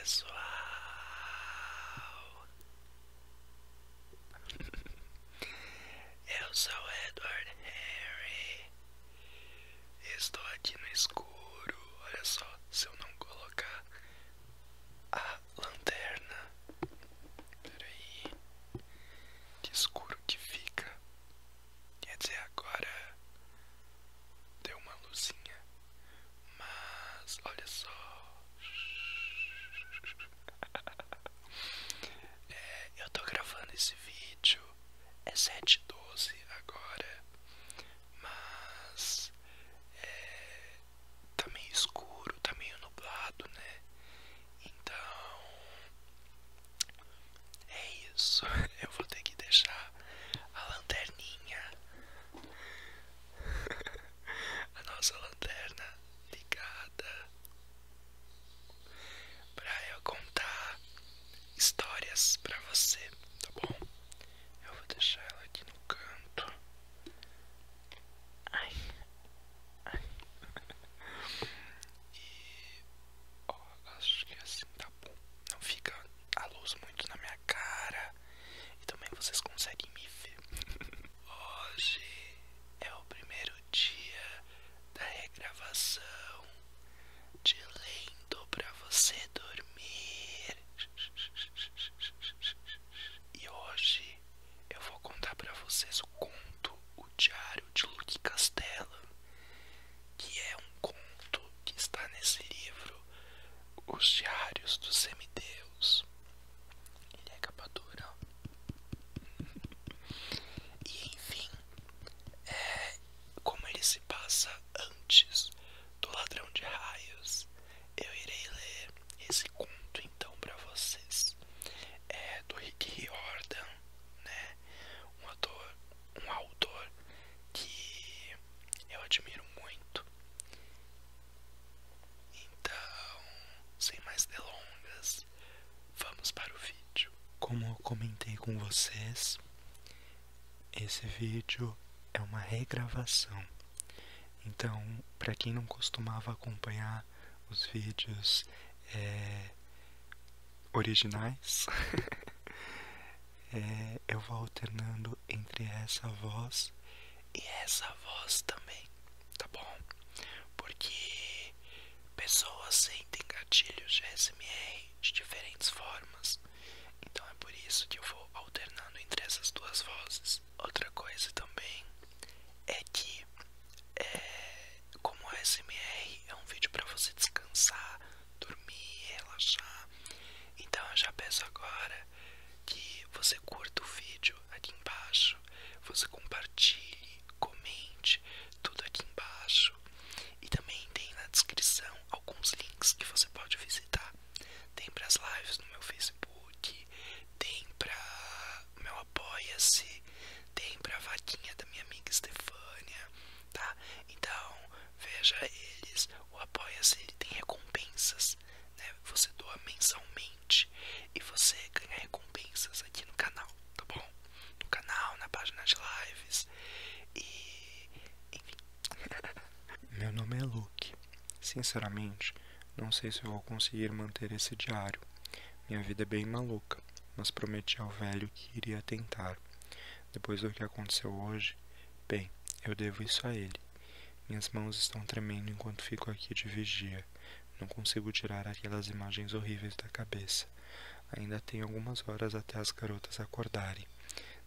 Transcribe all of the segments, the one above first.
pessoal, eu sou o Edward Henry. Estou aqui no escuro. Olha só, se eu não colocar a lanterna, peraí, que escuro que fica. Quer dizer, agora deu uma luzinha, mas olha só. Eu tô gravando esse vídeo, é 7h12 agora, mas tá meio escuro, tá meio nublado, né? Então é isso, eu vou ter que deixar a lanterninha, a nossa lanterna ligada, pra eu contar histórias pra você, tá bom? Eu vou deixar ela aqui no canto. Ai, ai. E ó, acho que assim tá bom. Não fica a luz muito na minha cara e também vocês conseguem me ver. Hoje é o primeiro dia da regravação de Lendo pra você dormir. E hoje eu vou contar pra vocês o conto O Diário de Luke Castella, que é um conto que está nesse livro, Os Diários do Semideus. Ele é capa dura. E enfim, como ele se passa antes do Ladrão de Raios, eu irei ler esse conto então pra vocês. É do Rick Riordan, né? Um autor que eu admiro muito. Então, sem mais delongas, vamos para o vídeo. Como eu comentei com vocês, esse vídeo é uma regravação. Então, para quem não costumava acompanhar os vídeos originais, eu vou alternando entre essa voz e essa voz também, tá bom? Porque pessoas sentem gatilhos de ASMR de diferentes formas, então é por isso que eu vou alternando entre essas duas vozes. Outra coisa também é que, como o ASMR é um vídeo para você descansar, dormir, relaxar, então eu já peço agora que você curta o vídeo aqui embaixo, você compartilhe, comente tudo aqui embaixo, e também tem na descrição alguns links que você pode visitar. Tem para as lives no meu Facebook, tem para meu Apoia-se, tem para a vaquinha da minha amiga Estefânia, tá? Então veja eles. O Apoia-se, ele tem recompensas, né? Você doa mensalmente e você ganha recompensas aqui no canal, tá bom? No canal, na página de lives e enfim. Meu nome é Luke. Sinceramente, não sei se eu vou conseguir manter esse diário. Minha vida é bem maluca, mas prometi ao velho que iria tentar. Depois do que aconteceu hoje, bem, eu devo isso a ele. Minhas mãos estão tremendo enquanto fico aqui de vigia. Não consigo tirar aquelas imagens horríveis da cabeça. Ainda tenho algumas horas até as garotas acordarem.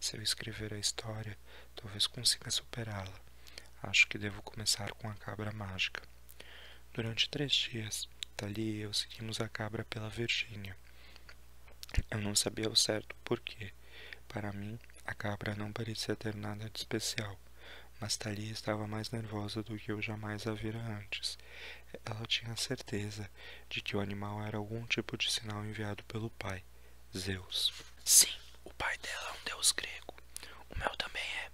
Se eu escrever a história, talvez consiga superá-la. Acho que devo começar com a cabra mágica. Durante 3 dias, Thalia e eu seguimos a cabra pela Virgínia. Eu não sabia ao certo por quê. Para mim, a cabra não parecia ter nada de especial, mas Thalia estava mais nervosa do que eu jamais a vira antes. Ela tinha certeza de que o animal era algum tipo de sinal enviado pelo pai, Zeus. Sim, o pai dela é um deus grego. O meu também é.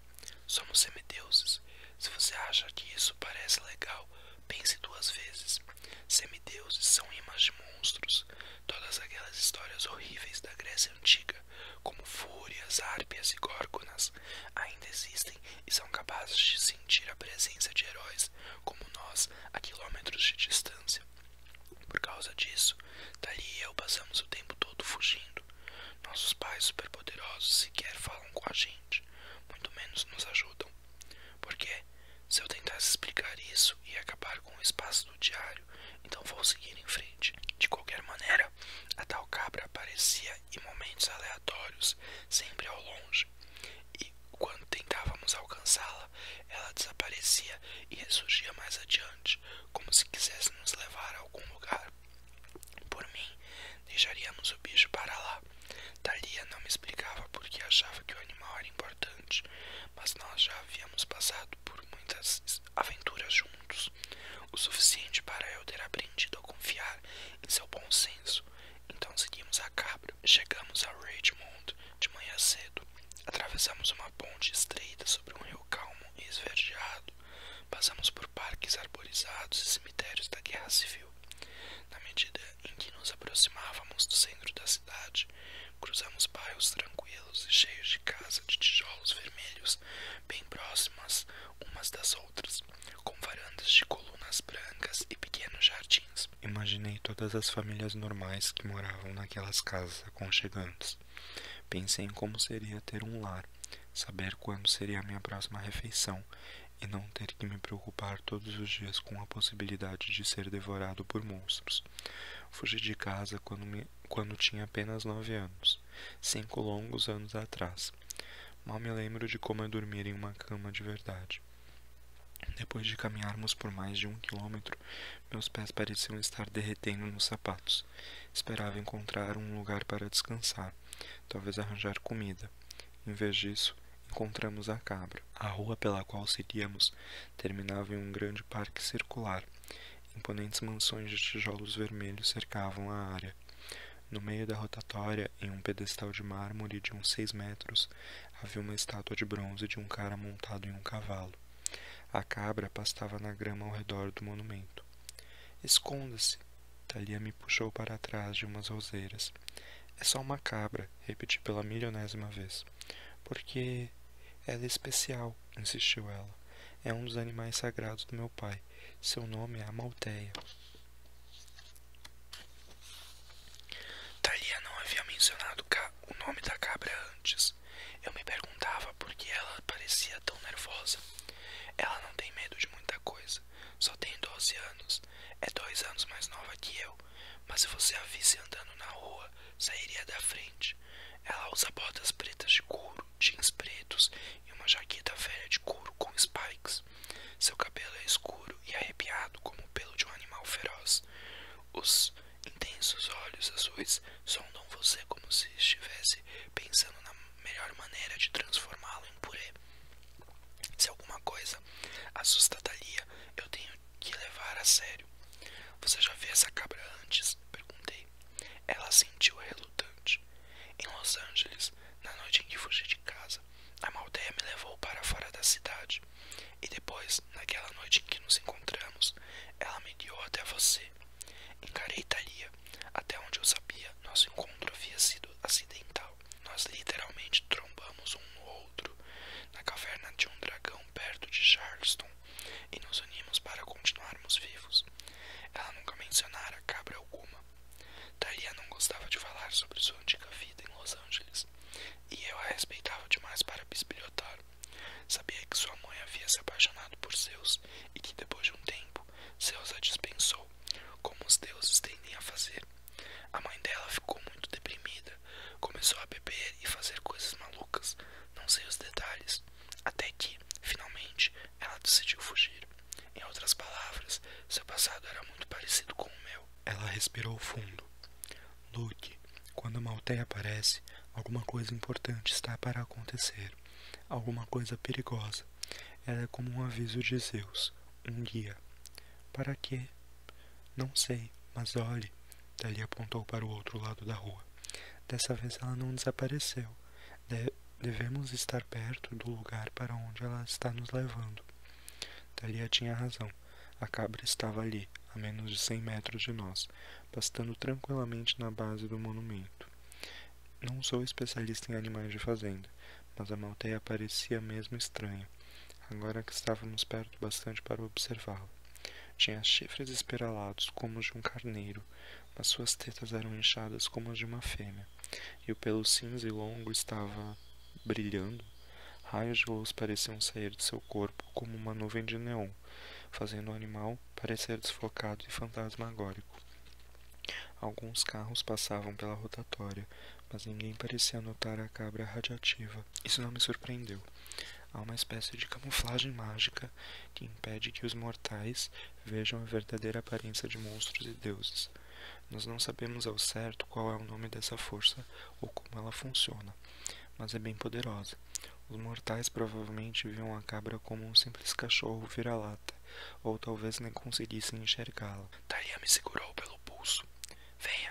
Somos semideuses. Se você acha que isso parece legal, pense 2 vezes. Semideuses são imãs de monstros. Todas aquelas histórias horríveis da Grécia Antiga, como fúrias, árpias e górgonas, ainda existem e são capazes de sentir a presença de heróis como nós a quilômetros de distância. Por causa disso, Thalia e eu passamos bom senso. Então seguimos a cabra. Chegamos a Richmond de manhã cedo. Atravessamos uma ponte estreita sobre um rio calmo e esverdeado. Passamos por parques arborizados e cemitérios da Guerra Civil. Na medida em que nos aproximávamos do centro da cidade, cruzamos bairros tranquilos e cheios de casas de tijolos vermelhos, bem próximas umas das outras, com varandas de colunas brancas e pequenos jardins. Imaginei todas as famílias normais que moravam naquelas casas aconchegantes. Pensei em como seria ter um lar, saber quando seria a minha próxima refeição e não ter que me preocupar todos os dias com a possibilidade de ser devorado por monstros. Fugi de casa quando tinha apenas 9 anos, 5 longos anos atrás. Mal me lembro de como eu dormir em uma cama de verdade. Depois de caminharmos por mais de 1 quilômetro, meus pés pareciam estar derretendo nos sapatos. Esperava encontrar um lugar para descansar, talvez arranjar comida. Em vez disso, encontramos a cabra. A rua pela qual seguíamos terminava em um grande parque circular. Imponentes mansões de tijolos vermelhos cercavam a área. No meio da rotatória, em um pedestal de mármore de uns 6 metros, havia uma estátua de bronze de um cara montado em um cavalo. A cabra pastava na grama ao redor do monumento. Esconda-se! Thalia me puxou para trás de umas roseiras. É só uma cabra, repeti pela milionésima vez. Porque ela é especial, insistiu ela. É um dos animais sagrados do meu pai. Seu nome é Amalteia. Thalia não havia mencionado o nome da cabra antes. Eu me perguntava por que ela parecia tão nervosa. Ela não tem medo de muita coisa. Só tem 12 anos. É 2 anos mais nova que eu. Mas se você a visse andando na rua, sairia da frente. Ela usa botas pretas de couro, jeans pretos e uma jaqueta velha de couro com spikes. Seu cabelo é escuro e arrepiado como o pelo de um animal feroz. Os intensos olhos azuis sondam você como se estivesse pensando na melhor maneira de transformá-lo em purê. Se alguma coisa assusta Thalia, eu tenho que levar a sério. Você já viu essa cabra antes? Perguntei. Ela sentiu relutante. Em Los Angeles, na noite em que fugi de casa, a Amalteia me levou para fora da cidade. E depois, naquela noite em que nos encontramos, ela me guiou até você. Encarei Thalia. Até onde eu sabia, nosso encontro havia sido acidental. Nós literalmente trombamos um no outro na caverna de um dragão perto de Charleston e nos unimos para continuarmos vivos. Ela nunca mencionara cabra alguma. Thalia não gostava de falar sobre sua antiga vida em Los Angeles, e eu a respeitava demais para bisbilhotar. Sabia que sua mãe havia se apaixonado por Zeus e que depois de um tempo, Zeus a dispensou, como os deuses tendem a fazer. A mãe dela ficou muito deprimida, começou a beber e fazer coisas malucas, não sei os detalhes, até que, finalmente, ela decidiu fugir. Em outras palavras, seu passado era muito parecido com o meu. Ela respirou fundo. Luke, quando a Amalteia aparece, alguma coisa importante está para acontecer. Alguma coisa perigosa. Ela é como um aviso de Zeus, um guia. Para quê? Não sei, mas olhe. Thalia apontou para o outro lado da rua. Dessa vez ela não desapareceu. Devemos estar perto do lugar para onde ela está nos levando. Thalia tinha razão. A cabra estava ali, a menos de 100 metros de nós, pastando tranquilamente na base do monumento. Não sou especialista em animais de fazenda, mas a Amalteia parecia mesmo estranha, agora que estávamos perto bastante para observá-la. Tinha chifres espiralados como os de um carneiro, mas suas tetas eram inchadas como as de uma fêmea, e o pelo cinza e longo estava brilhando. Raios de luz pareciam sair de seu corpo como uma nuvem de neon, fazendo o animal parecer desfocado e fantasmagórico. Alguns carros passavam pela rotatória, mas ninguém parecia notar a cabra radiativa. Isso não me surpreendeu. Há uma espécie de camuflagem mágica que impede que os mortais vejam a verdadeira aparência de monstros e deuses. Nós não sabemos ao certo qual é o nome dessa força ou como ela funciona, mas é bem poderosa. Os mortais provavelmente viam a cabra como um simples cachorro vira-lata, ou talvez nem conseguissem enxergá-la. Thalia me segurou pelo pulso. Venha,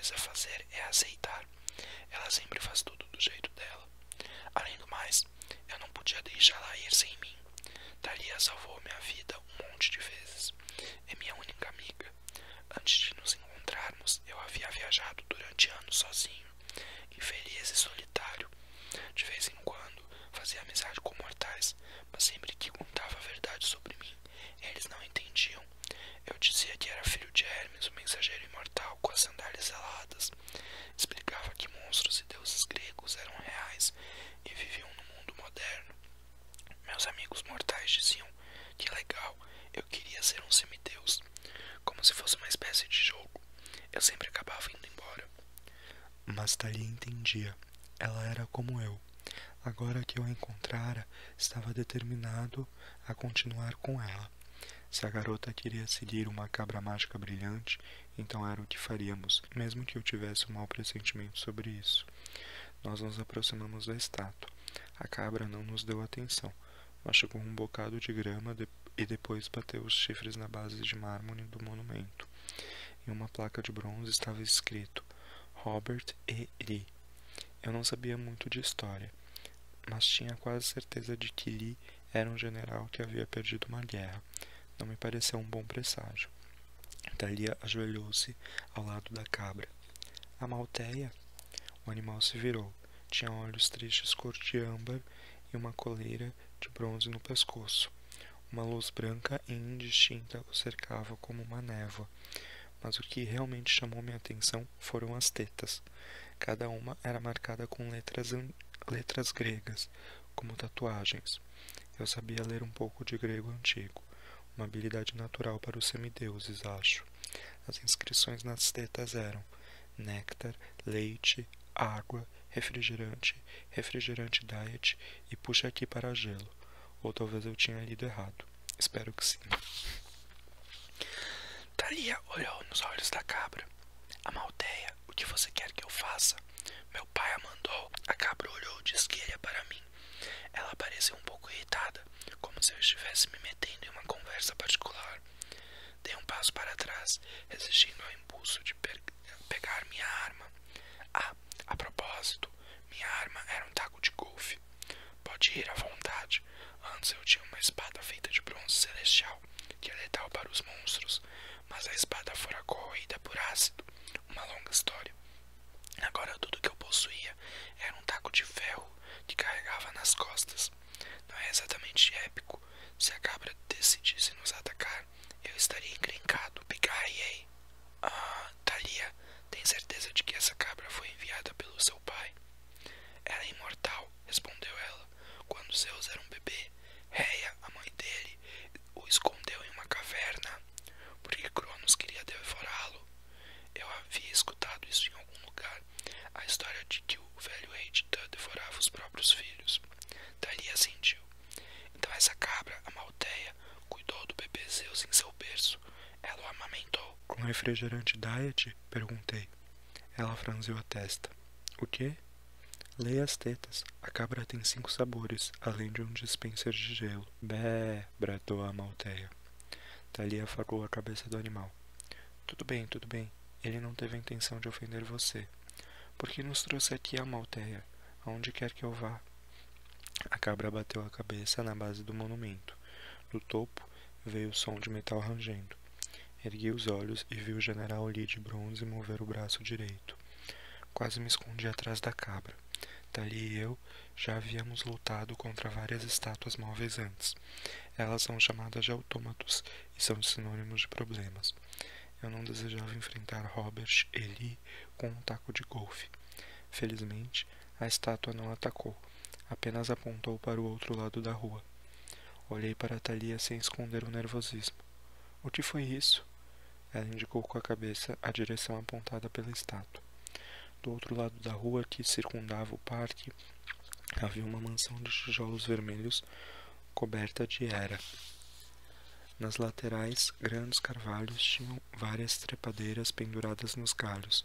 coisa a fazer é aceitar. Ela sempre faz tudo do jeito dela. Além do mais, eu não podia deixá-la ir sem mim. Thalia salvou minha vida um monte de vezes. É minha única amiga. Antes de nos encontrarmos, eu havia viajado durante anos sozinho, infeliz e solitário. De vez em quando, fazia amizade com mortais, mas sempre que contava a verdade sobre mim, eles não entendiam. Eu dizia que era filho de Hermes, o mensageiro imortal com as sandálias aladas. Explicava que monstros e deuses gregos eram reais e viviam no mundo moderno. Meus amigos mortais diziam que legal, eu queria ser um semideus, como se fosse uma espécie de jogo. Eu sempre acabava indo embora. Mas Thalia entendia. Ela era como eu. Agora que eu a encontrara, estava determinado a continuar com ela. Se a garota queria seguir uma cabra mágica brilhante, então era o que faríamos, mesmo que eu tivesse um mau pressentimento sobre isso. Nós nos aproximamos da estátua. A cabra não nos deu atenção, mastigou um bocado de grama e depois bateu os chifres na base de mármore do monumento. Em uma placa de bronze estava escrito Robert E. Lee. Eu não sabia muito de história, mas tinha quase certeza de que Lee era um general que havia perdido uma guerra. Não me pareceu um bom presságio. Thalia ajoelhou-se ao lado da cabra. Amalteia? O animal se virou. Tinha olhos tristes cor de âmbar e uma coleira de bronze no pescoço. Uma luz branca e indistinta o cercava como uma névoa. Mas o que realmente chamou minha atenção foram as tetas. Cada uma era marcada com letras gregas, como tatuagens. Eu sabia ler um pouco de grego antigo, uma habilidade natural para os semideuses, acho. As inscrições nas tetas eram néctar, leite, água, refrigerante, refrigerante diet e puxa aqui para gelo. Ou talvez eu tinha lido errado. Espero que sim. Thalia olhou nos olhos da cabra. Amalteia, o que você quer que eu faça? Meu pai a mandou. A cabra olhou de esquerda para mim. Ela parecia um pouco irritada, como se eu estivesse me metendo em uma conversa particular. Dei um passo para trás, resistindo ao impulso de pegar minha arma. Ah, a propósito, minha arma era um taco de golfe. Pode ir à vontade. Antes eu tinha uma espada feita de bronze celestial, que é letal para os monstros, mas a espada fora corroída por ácido. Uma longa história. Agora tudo que eu possuía era um taco de ferro que carregava nas costas. Não é exatamente épico. Se a cabra decidisse nos atacar, eu estaria encrencado. Picarriei. Thalia, tem certeza de que essa cabra foi enviada pelo seu pai? Ela é imortal, respondeu ela. Quando Zeus era um bebê, Reia, a mãe dele, o escondeu em uma caverna, porque Cronos queria devorá-lo. Eu havia escutado isso em algum lugar, a história de que o velho rei Titã devorava os próprios filhos. Thalia sentiu. Então essa cabra, a Malteia, cuidou do bebê Zeus em seu berço. Ela o amamentou. Com refrigerante diet? Perguntei. Ela franziu a testa. O quê? Leia as tetas. A cabra tem 5 sabores, além de um dispenser de gelo. Bé, bradou a Malteia. Thalia afagou a cabeça do animal. Tudo bem, tudo bem. Ele não teve a intenção de ofender você. Por que nos trouxe aqui a Malteia? Aonde quer que eu vá? A cabra bateu a cabeça na base do monumento. Do topo veio o som de metal rangendo. Ergui os olhos e vi o general Lee de bronze mover o braço direito. Quase me escondi atrás da cabra. Thalia e eu já havíamos lutado contra várias estátuas móveis antes. Elas são chamadas de autômatos e são sinônimos de problemas. Eu não desejava enfrentar Robert e Lee com um taco de golfe. Felizmente, a estátua não atacou, apenas apontou para o outro lado da rua. Olhei para Thalia sem esconder o nervosismo. O que foi isso? Ela indicou com a cabeça a direção apontada pela estátua. Do outro lado da rua que circundava o parque, havia uma mansão de tijolos vermelhos coberta de era. Nas laterais, grandes carvalhos tinham várias trepadeiras penduradas nos galhos.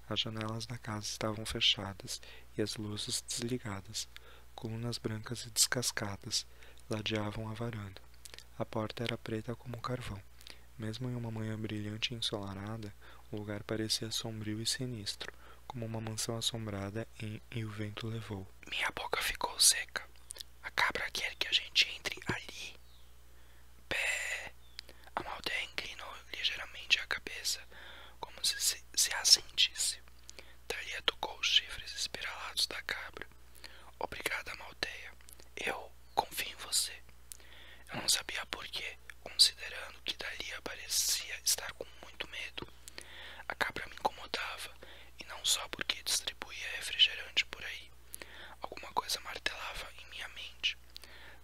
As janelas da casa estavam fechadas e as luzes desligadas. Colunas brancas e descascadas ladeavam a varanda. A porta era preta como carvão. Mesmo em uma manhã brilhante e ensolarada, o lugar parecia sombrio e sinistro, como uma mansão assombrada e o vento levou. Minha boca ficou seca. A cabra quer que a gente entre ali. Pé. A Malteia inclinou ligeiramente a cabeça, como se a sentisse. Thalia tocou os chifres espiralados da cabra. Obrigada, Malteia. Eu confio em você. Eu não sabia por quê, considerando que Thalia parecia estar com muito medo. A cabra me incomodava, e não só porque distribuía refrigerante por aí. Alguma coisa martelava em minha mente.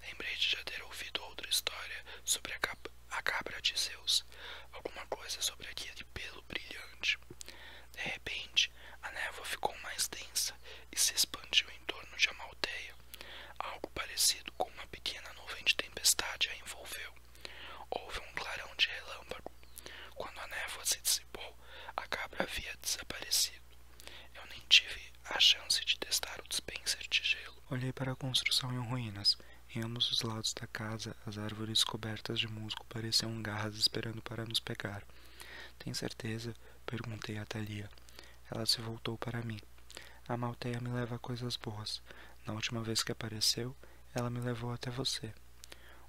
Lembrei de já ter ouvido outra história sobre a cabra de Zeus. Alguma coisa sobre aquele pelo brilhante. De repente, a névoa ficou mais densa e se expandiu em torno de Amalteia. Algo parecido com uma pequena nuvem de tempestade a envolveu. Houve um clarão de relâmpago. Quando a névoa se dissipou, a cabra havia desaparecido. Eu nem tive a chance de testar o dispenser de gelo. Olhei para a construção em ruínas. Em ambos os lados da casa, as árvores cobertas de musgo pareciam garras esperando para nos pegar. Tem certeza? Perguntei a Thalia. Ela se voltou para mim. A Malteia me leva a coisas boas. Na última vez que apareceu, ela me levou até você.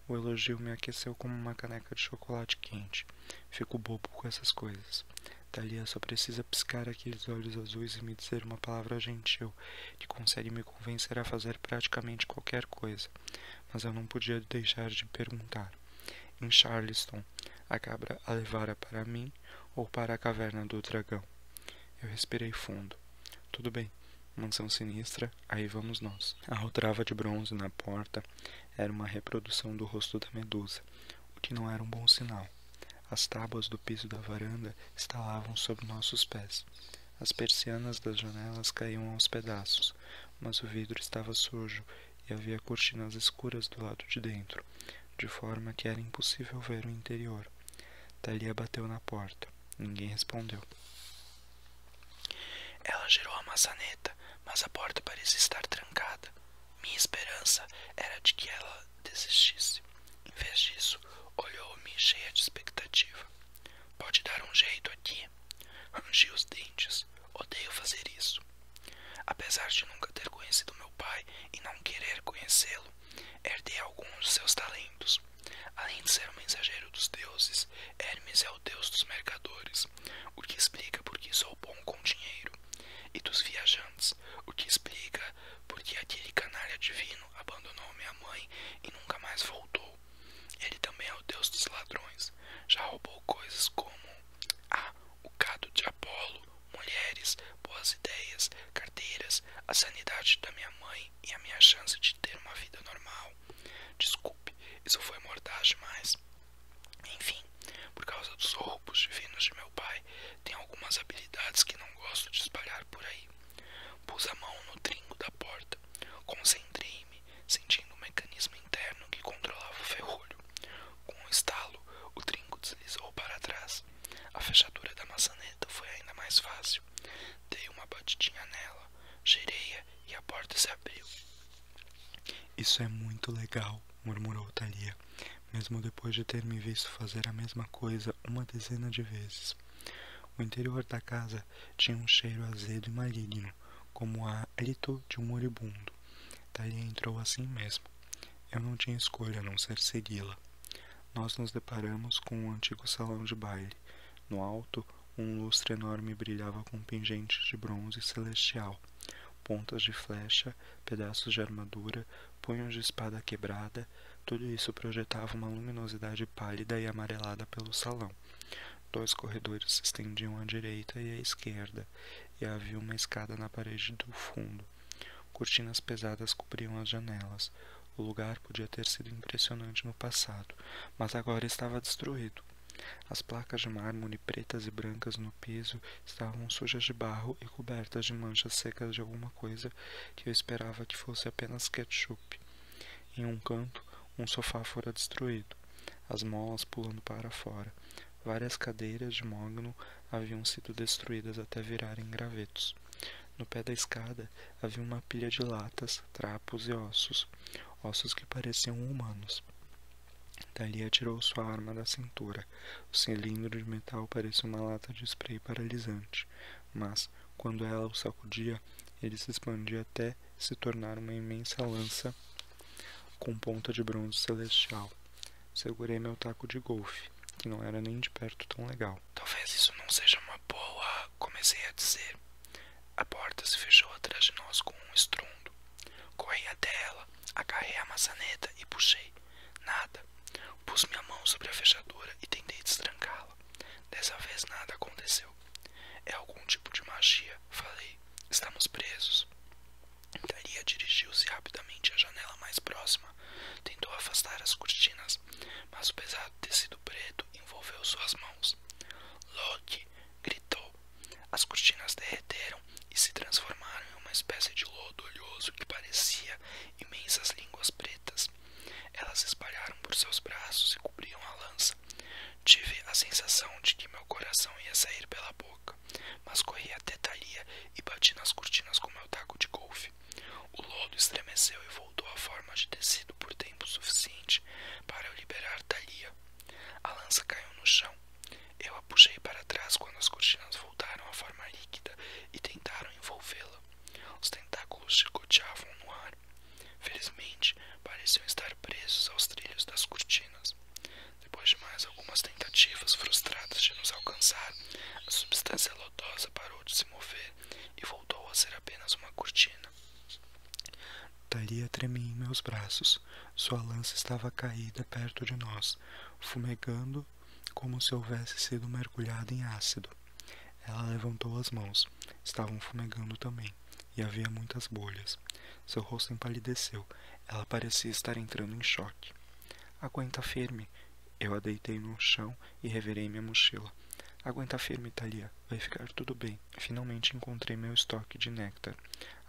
O elogio me aqueceu como uma caneca de chocolate quente. Fico bobo com essas coisas. Thalia só precisa piscar aqueles olhos azuis e me dizer uma palavra gentil, que consegue me convencer a fazer praticamente qualquer coisa. Mas eu não podia deixar de perguntar. Em Charleston, a cabra a levara para mim ou para a caverna do dragão? Eu respirei fundo. Tudo bem. Mansão sinistra, aí vamos nós. A altrava de bronze na porta era uma reprodução do rosto da medusa, o que não era um bom sinal. As tábuas do piso da varanda estalavam sob nossos pés. As persianas das janelas caíam aos pedaços, mas o vidro estava sujo e havia cortinas escuras do lado de dentro, de forma que era impossível ver o interior. Thalia bateu na porta. Ninguém respondeu. Ela girou a maçaneta, mas a porta parecia estar trancada. Minha esperança era de que ela desistisse. Em vez disso, olhou-me cheia de expectativa. Pode dar um jeito aqui? Rangi os dentes. Odeio fazer isso. Apesar de nunca ter conhecido meu pai e não querer conhecê-lo, herdei alguns de seus talentos. Além de ser o mensageiro dos deuses, Hermes é o deus dos mercadores, o que explica por que sou bom com dinheiro, e dos viajantes, o que explica por que aquele canalha divino abandonou minha mãe e nunca mais voltou. Ele também é o deus dos ladrões. Já roubou coisas como o gado de Apolo, mulheres, boas ideias, carteiras, a sanidade da minha mãe e a minha chance de ter uma vida normal. Desculpe, isso foi mordaz demais. Enfim, por causa dos roubos divinos de meu pai, tem algumas habilidades que não gosto de espalhar por aí. Pus a mão no trinco da porta. Concentrei-me, sentindo o mecanismo interno que controlava o ferrolho. Com um estalo, o trinco deslizou para trás. A fechadura da maçaneta foi ainda mais fácil. Dei uma batidinha nela, girei-a e a porta se abriu. Isso é muito legal, murmurou Thalia, mesmo depois de ter me visto fazer a mesma coisa uma dezena de vezes. O interior da casa tinha um cheiro azedo e maligno, como o hálito de um moribundo. Thalia entrou assim mesmo. Eu não tinha escolha a não ser segui-la. Nós nos deparamos com um antigo salão de baile. No alto, um lustre enorme brilhava com pingentes de bronze celestial, pontas de flecha, pedaços de armadura, punhos de espada quebrada, tudo isso projetava uma luminosidade pálida e amarelada pelo salão. 2 corredores se estendiam à direita e à esquerda, e havia uma escada na parede do fundo. Cortinas pesadas cobriam as janelas. O lugar podia ter sido impressionante no passado, mas agora estava destruído. As placas de mármore pretas e brancas no piso estavam sujas de barro e cobertas de manchas secas de alguma coisa que eu esperava que fosse apenas ketchup. Em um canto, um sofá fora destruído, as molas pulando para fora. Várias cadeiras de mogno haviam sido destruídas até virarem gravetos. No pé da escada havia uma pilha de latas, trapos e ossos que pareciam humanos. Thalia tirou sua arma da cintura. O cilindro de metal parecia uma lata de spray paralisante, mas, quando ela o sacudia, ele se expandia até se tornar uma imensa lança com ponta de bronze celestial. Segurei meu taco de golfe, que não era nem de perto tão legal. Talvez isso não seja uma boa, comecei a dizer. A porta se fechou atrás de nós com um estrondo. Corri até ela, agarrei a maçaneta e puxei. Nada. Pus minha mão sobre a fechadura e tentei destrancá-la. Dessa vez nada aconteceu. É algum tipo de magia, falei. Estamos presos. Thalia dirigiu-se rapidamente à janela mais próxima. Tentou afastar as cortinas, mas o pesado tecido preto envolveu suas mãos. Loki! Gritou. As cortinas derreteram e se transformaram em uma espécie de lodo oleoso que parecia imensas línguas pretas. Elas espalharam por seus braços e cobriam a lança. Tive a sensação de que meu coração ia sair pela boca, mas corri até Thalia e bati nas cortinas com meu taco de golfe. O lodo estremeceu e voltou à forma de tecido por tempo suficiente para eu liberar Thalia. A lança caiu no chão. Eu a puxei para trás quando as cortinas voltaram à forma líquida e tentaram envolvê-la. Os tentáculos chicoteavam no ar. Felizmente, pareciam estar presos aos trilhos das cortinas. Depois de mais algumas tentativas frustradas de nos alcançar, a substância lodosa parou de se mover e voltou a ser apenas uma cortina. Thalia tremia em meus braços. Sua lança estava caída perto de nós, fumegando como se houvesse sido mergulhada em ácido. Ela levantou as mãos. Estavam fumegando também, e havia muitas bolhas. Seu rosto empalideceu. Ela parecia estar entrando em choque. Aguenta firme. Eu a deitei no chão e revirei minha mochila. Aguenta firme, Thalia. Vai ficar tudo bem. Finalmente encontrei meu estoque de néctar.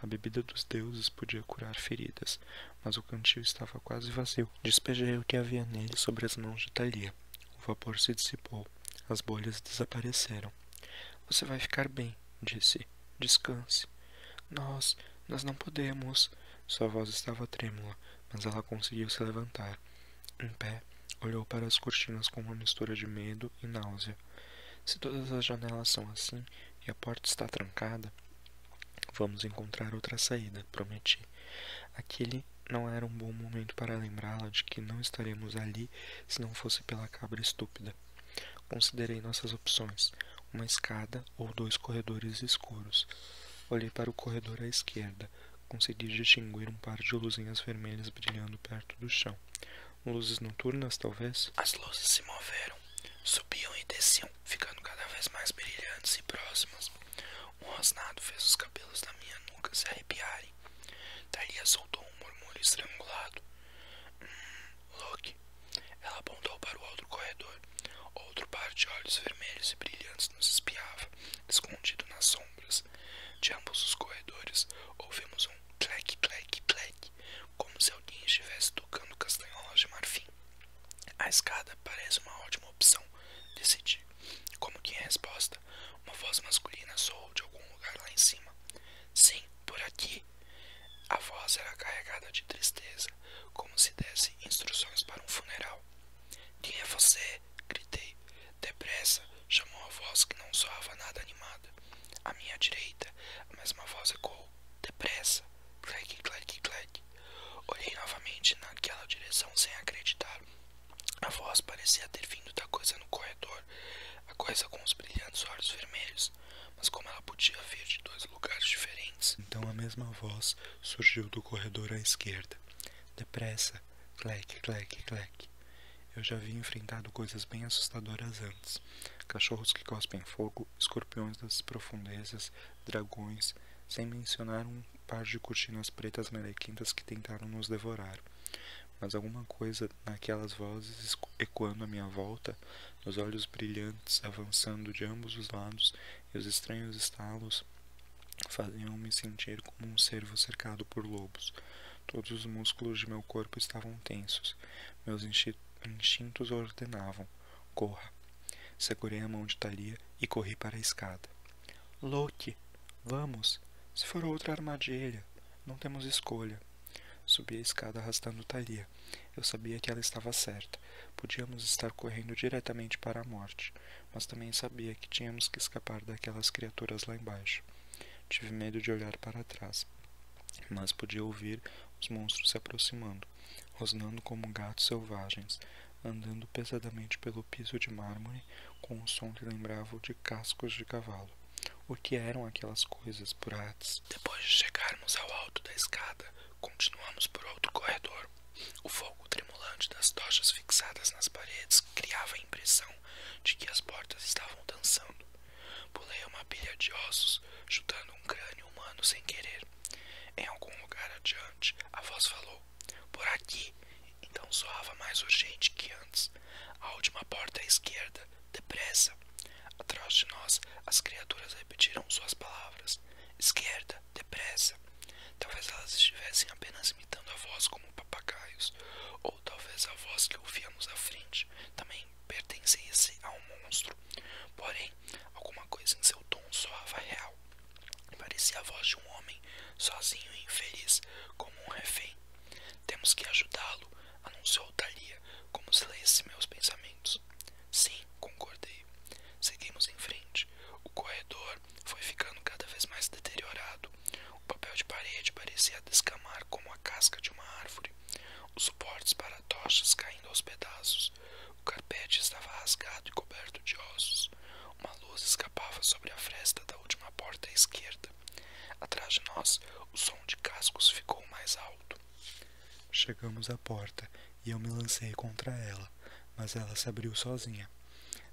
A bebida dos deuses podia curar feridas, mas o cantil estava quase vazio. Despejei o que havia nele sobre as mãos de Thalia. O vapor se dissipou. As bolhas desapareceram. Você vai ficar bem, disse. Descanse. Nós não podemos. Sua voz estava trêmula, mas ela conseguiu se levantar. Em pé, olhou para as cortinas com uma mistura de medo e náusea. Se todas as janelas são assim e a porta está trancada, vamos encontrar outra saída, prometi. Aquele não era um bom momento para lembrá-la de que não estaremos ali se não fosse pela cabra estúpida. Considerei nossas opções, uma escada ou 2 corredores escuros. Olhei para o corredor à esquerda. Consegui distinguir um par de luzinhas vermelhas brilhando perto do chão. Luzes noturnas, talvez? As luzes se moveram, subiam e desciam, ficando cada vez mais brilhantes e próximas. Um rosnado fez os cabelos da minha nuca se arrepiarem. Thalia soltou um murmúrio estrangulado. Loki. Ela apontou para o outro corredor. Outro par de olhos vermelhos e brilhantes nos espiava, escondido nas sombras. De ambos os corredores, ouvimos um clec, clec, clec, como se alguém estivesse tocando castanholas de marfim. A escada parece uma ótima opção, decidi. Como que em resposta, uma voz masculina soou de algum lugar lá em cima. Sim, por aqui. A voz era carregada de tristeza, como se desse instruções para um funeral. Quem é você? Gritei. Depressa, chamou a voz que não soava nada animada. À minha direita, a mesma voz ecoou. Depressa. Clec, clec, clec. Olhei novamente naquela direção sem acreditar. A voz parecia ter vindo da coisa no corredor, a coisa com os brilhantes olhos vermelhos, mas como ela podia vir de 2 lugares diferentes? Então a mesma voz surgiu do corredor à esquerda. Depressa. Clec, clec, clec. Eu já havia enfrentado coisas bem assustadoras antes. Cachorros que cospem fogo, escorpiões das profundezas, dragões, sem mencionar um par de cortinas pretas melequentas que tentaram nos devorar. Mas alguma coisa naquelas vozes ecoando à minha volta, nos olhos brilhantes avançando de ambos os lados e os estranhos estalos, faziam-me sentir como um cervo cercado por lobos. Todos os músculos de meu corpo estavam tensos. Meus instintos ordenavam. Corra. Segurei a mão de Thalia e corri para a escada. Loki, vamos. Se for outra armadilha, não temos escolha. Subi a escada arrastando Thalia. Eu sabia que ela estava certa. Podíamos estar correndo diretamente para a morte, mas também sabia que tínhamos que escapar daquelas criaturas lá embaixo. Tive medo de olhar para trás, mas podia ouvir os monstros se aproximando, rosnando como gatos selvagens, andando pesadamente pelo piso de mármore com um som que lembrava o de cascos de cavalo. O que eram aquelas coisas, Burates? Depois de chegarmos ao alto da escada, continuamos por outro corredor. O fogo tremulante das tochas fixadas nas paredes criava a impressão de que as portas estavam dançando. Pulei uma pilha de ossos, chutando um crânio humano sem querer. Em algum lugar adiante, a voz falou: "Por aqui." Então soava mais urgente que antes. "A última porta à esquerda. Depressa." Atrás de nós, as criaturas repetiram suas palavras. "Esquerda, depressa." Talvez elas estivessem apenas imitando a voz como papagaios, ou talvez a voz que ouvíamos à frente também pertencesse a um monstro. Porém, alguma coisa em seu tom soava real. Parecia a voz de um homem, sozinho e infeliz, como um refém. "Temos que ajudá-lo", anunciou Thalia, como se lesse meus pensamentos. "Sim", concordei. Seguimos em frente. O corredor foi ficando cada vez mais deteriorado. O papel de parede parecia descamar como a casca de uma árvore. Os suportes para tochas caindo aos pedaços. O carpete estava rasgado e coberto de ossos. Uma luz escapava sobre a fresta da última porta à esquerda. Atrás de nós, o som de cascos ficou mais alto. Chegamos à porta e eu me lancei contra ela, mas ela se abriu sozinha.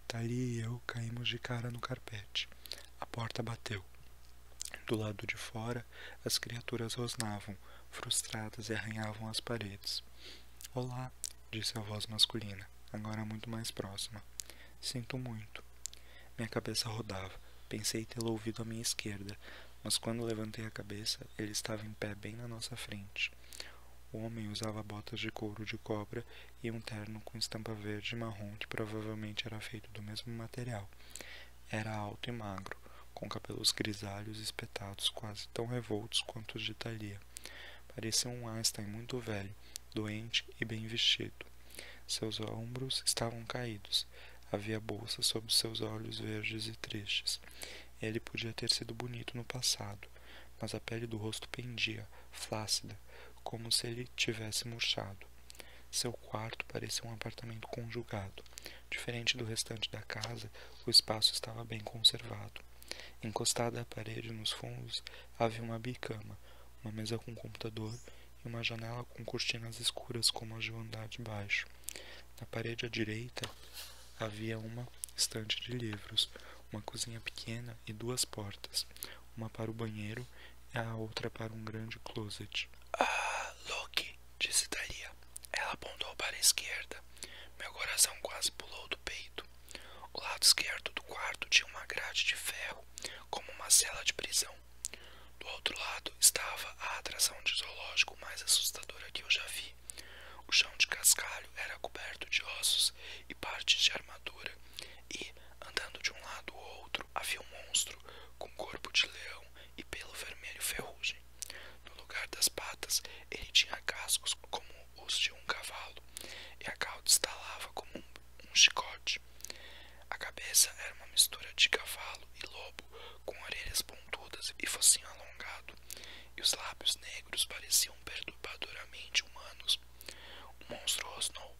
Thalia e eu caímos de cara no carpete. A porta bateu. Do lado de fora, as criaturas rosnavam, frustradas, e arranhavam as paredes. "Olá", disse a voz masculina, agora muito mais próxima. "Sinto muito." Minha cabeça rodava. Pensei tê-lo ouvido à minha esquerda, mas quando levantei a cabeça, ele estava em pé bem na nossa frente. O homem usava botas de couro de cobra e um terno com estampa verde e marrom que provavelmente era feito do mesmo material. Era alto e magro, com cabelos grisalhos espetados quase tão revoltos quanto os de Thalia. Parecia um Einstein muito velho, doente e bem vestido. Seus ombros estavam caídos. Havia bolsas sob seus olhos verdes e tristes. Ele podia ter sido bonito no passado, mas a pele do rosto pendia, flácida, como se ele tivesse murchado. Seu quarto parecia um apartamento conjugado. Diferente do restante da casa, o espaço estava bem conservado. Encostada à parede nos fundos, havia uma bicama, uma mesa com computador e uma janela com cortinas escuras como as do andar de baixo. Na parede à direita, havia uma estante de livros, uma cozinha pequena e duas portas, uma para o banheiro e a outra para um grande closet. "Ah, Loki", disse Thalia. Ela apontou para a esquerda. Meu coração quase pulou do peito. O lado esquerdo do quarto tinha uma grade de ferro, como uma cela de prisão. Do outro lado estava a atração de zoológico mais assustadora que eu já vi. O chão de cascalho era coberto de ossos e partes de armadura, e, andando de um lado ao outro, havia um monstro com corpo de leão e pelo vermelho ferrugem. No lugar das patas, ele tinha cascos como os de um cavalo, e a cauda estalava como um chicote. A cabeça era uma mistura de cavalo e lobo, com orelhas pontudas e focinho alongado, e os lábios negros pareciam perturbadoramente humanos. O monstro rosnou.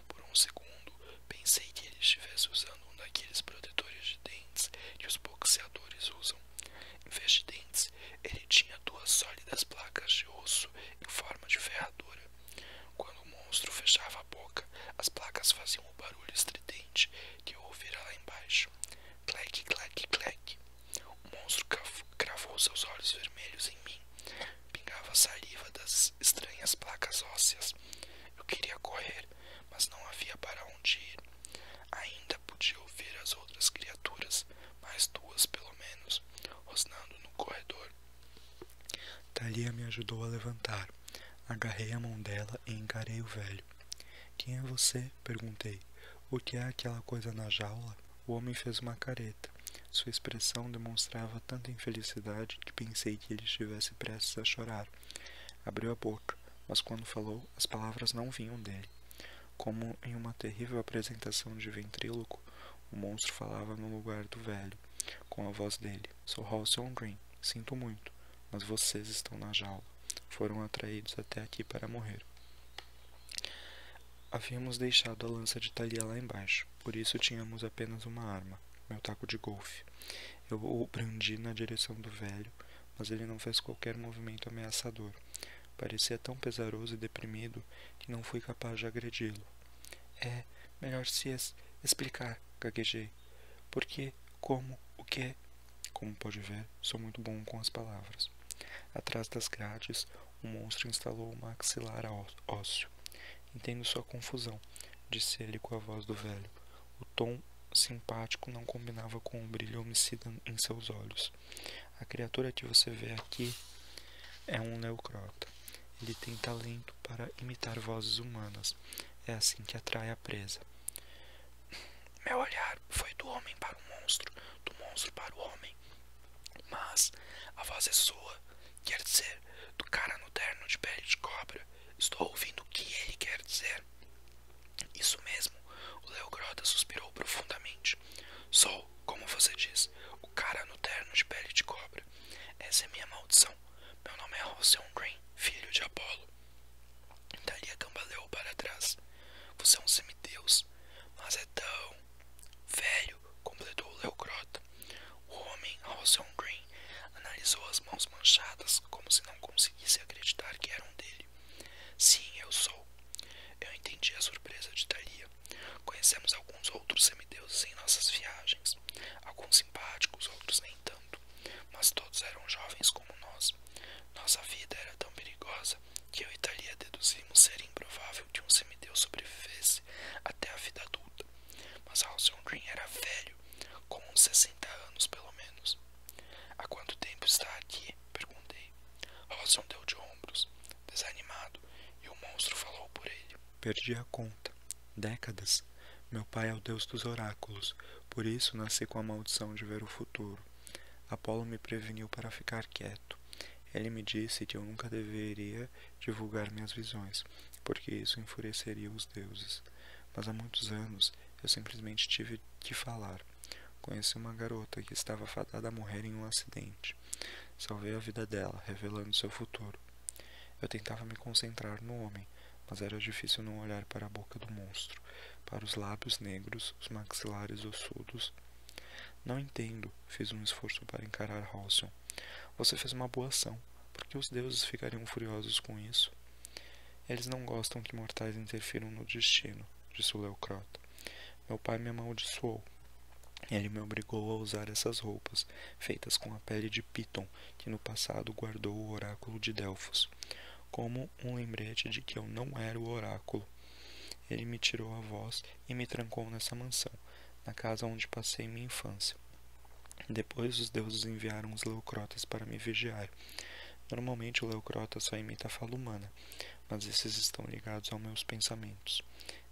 Por um segundo, pensei que ele estivesse usando um daqueles protetores de dentes que os boxeadores usam. Em vez de dentes, ele tinha duas sólidas placas de osso em forma de ferradura. Quando o monstro fechava a boca, as placas faziam o barulho estridente que eu ouvira lá embaixo. Clec, clec, clec. O monstro cravou seus olhos vermelhos em mim. Pingava saliva das estranhas placas ósseas. Eu queria correr, mas não havia para onde ir. Ainda podia ouvir as outras criaturas, mais duas pelo menos, rosnando no corredor. Thalia me ajudou a levantar. Agarrei a mão dela e encarei o velho. "Quem é você?" perguntei. "O que é aquela coisa na jaula?" O homem fez uma careta. Sua expressão demonstrava tanta infelicidade que pensei que ele estivesse prestes a chorar. Abriu a boca, mas quando falou, as palavras não vinham dele. Como em uma terrível apresentação de ventríloco, o monstro falava no lugar do velho, com a voz dele. Sou Halcyon Green, sinto muito, mas vocês estão na jaula. Foram atraídos até aqui para morrer. Havíamos deixado a lança de Thalia lá embaixo, por isso tínhamos apenas uma arma, meu taco de golfe. Eu o brandi na direção do velho, mas ele não fez qualquer movimento ameaçador. Parecia tão pesaroso e deprimido que não fui capaz de agredi-lo. É melhor se explicar, gaguejei. Por quê? Como? O quê? Como pode ver, sou muito bom com as palavras. Atrás das grades, o monstro instalou o maxilar ósseo. Entendo sua confusão, disse ele com a voz do velho. O tom simpático não combinava com o brilho homicida em seus olhos. A criatura que você vê aqui é um leucrota. Ele tem talento para imitar vozes humanas. É assim que atrai a presa. Meu olhar foi do homem para o monstro, do monstro para o homem. Mas a voz é sua, quer dizer, do cara no terno de pele de cobra. Estou ouvindo o que ele quer dizer. Isso mesmo, o leucrota suspirou profundamente. Sou, como você diz, o cara no terno de pele de cobra. Essa é minha maldição. Meu nome é Halcyon Green, filho de Apolo. Thalia cambaleou para trás. Você é um semideus, mas é tão velho, completou o leucrota. O homem, Halcyon Green, analisou as mãos manchadas como se não conseguisse acreditar que eram dele. Sim, eu sou. Eu entendi a surpresa de Thalia. Conhecemos alguns outros semideuses em nossas viagens. Alguns simpáticos, outros nem tanto. Mas todos eram jovens como nós. Nossa vida era tão perigosa que eu e Thalia deduzimos ser improvável que um semideus sobrevivesse até a vida adulta. Mas Halcyon Green era velho, com uns 60 anos pelo menos. Há quanto tempo está aqui? Perguntei. Halcyon deu de ombros, desanimado, e o monstro falou por ele. Perdi a conta. Décadas. Meu pai é o deus dos oráculos, por isso nasci com a maldição de ver o futuro. Apolo me preveniu para ficar quieto. Ele me disse que eu nunca deveria divulgar minhas visões, porque isso enfureceria os deuses. Mas há muitos anos eu simplesmente tive que falar. Conheci uma garota que estava fadada a morrer em um acidente. Salvei a vida dela, revelando seu futuro. Eu tentava me concentrar no homem, mas era difícil não olhar para a boca do monstro, para os lábios negros, os maxilares ossudos. Não entendo, fiz um esforço para encarar Halcyon. Você fez uma boa ação. Por que os deuses ficariam furiosos com isso? Eles não gostam que mortais interfiram no destino, disse o leucrota. Meu pai me amaldiçoou. Ele me obrigou a usar essas roupas, feitas com a pele de Piton, que no passado guardou o oráculo de Delfos, como um lembrete de que eu não era o oráculo. Ele me tirou a voz e me trancou nessa mansão, na casa onde passei minha infância. Depois os deuses enviaram os leucrotas para me vigiar. Normalmente o leucrota só imita a fala humana, mas esses estão ligados aos meus pensamentos.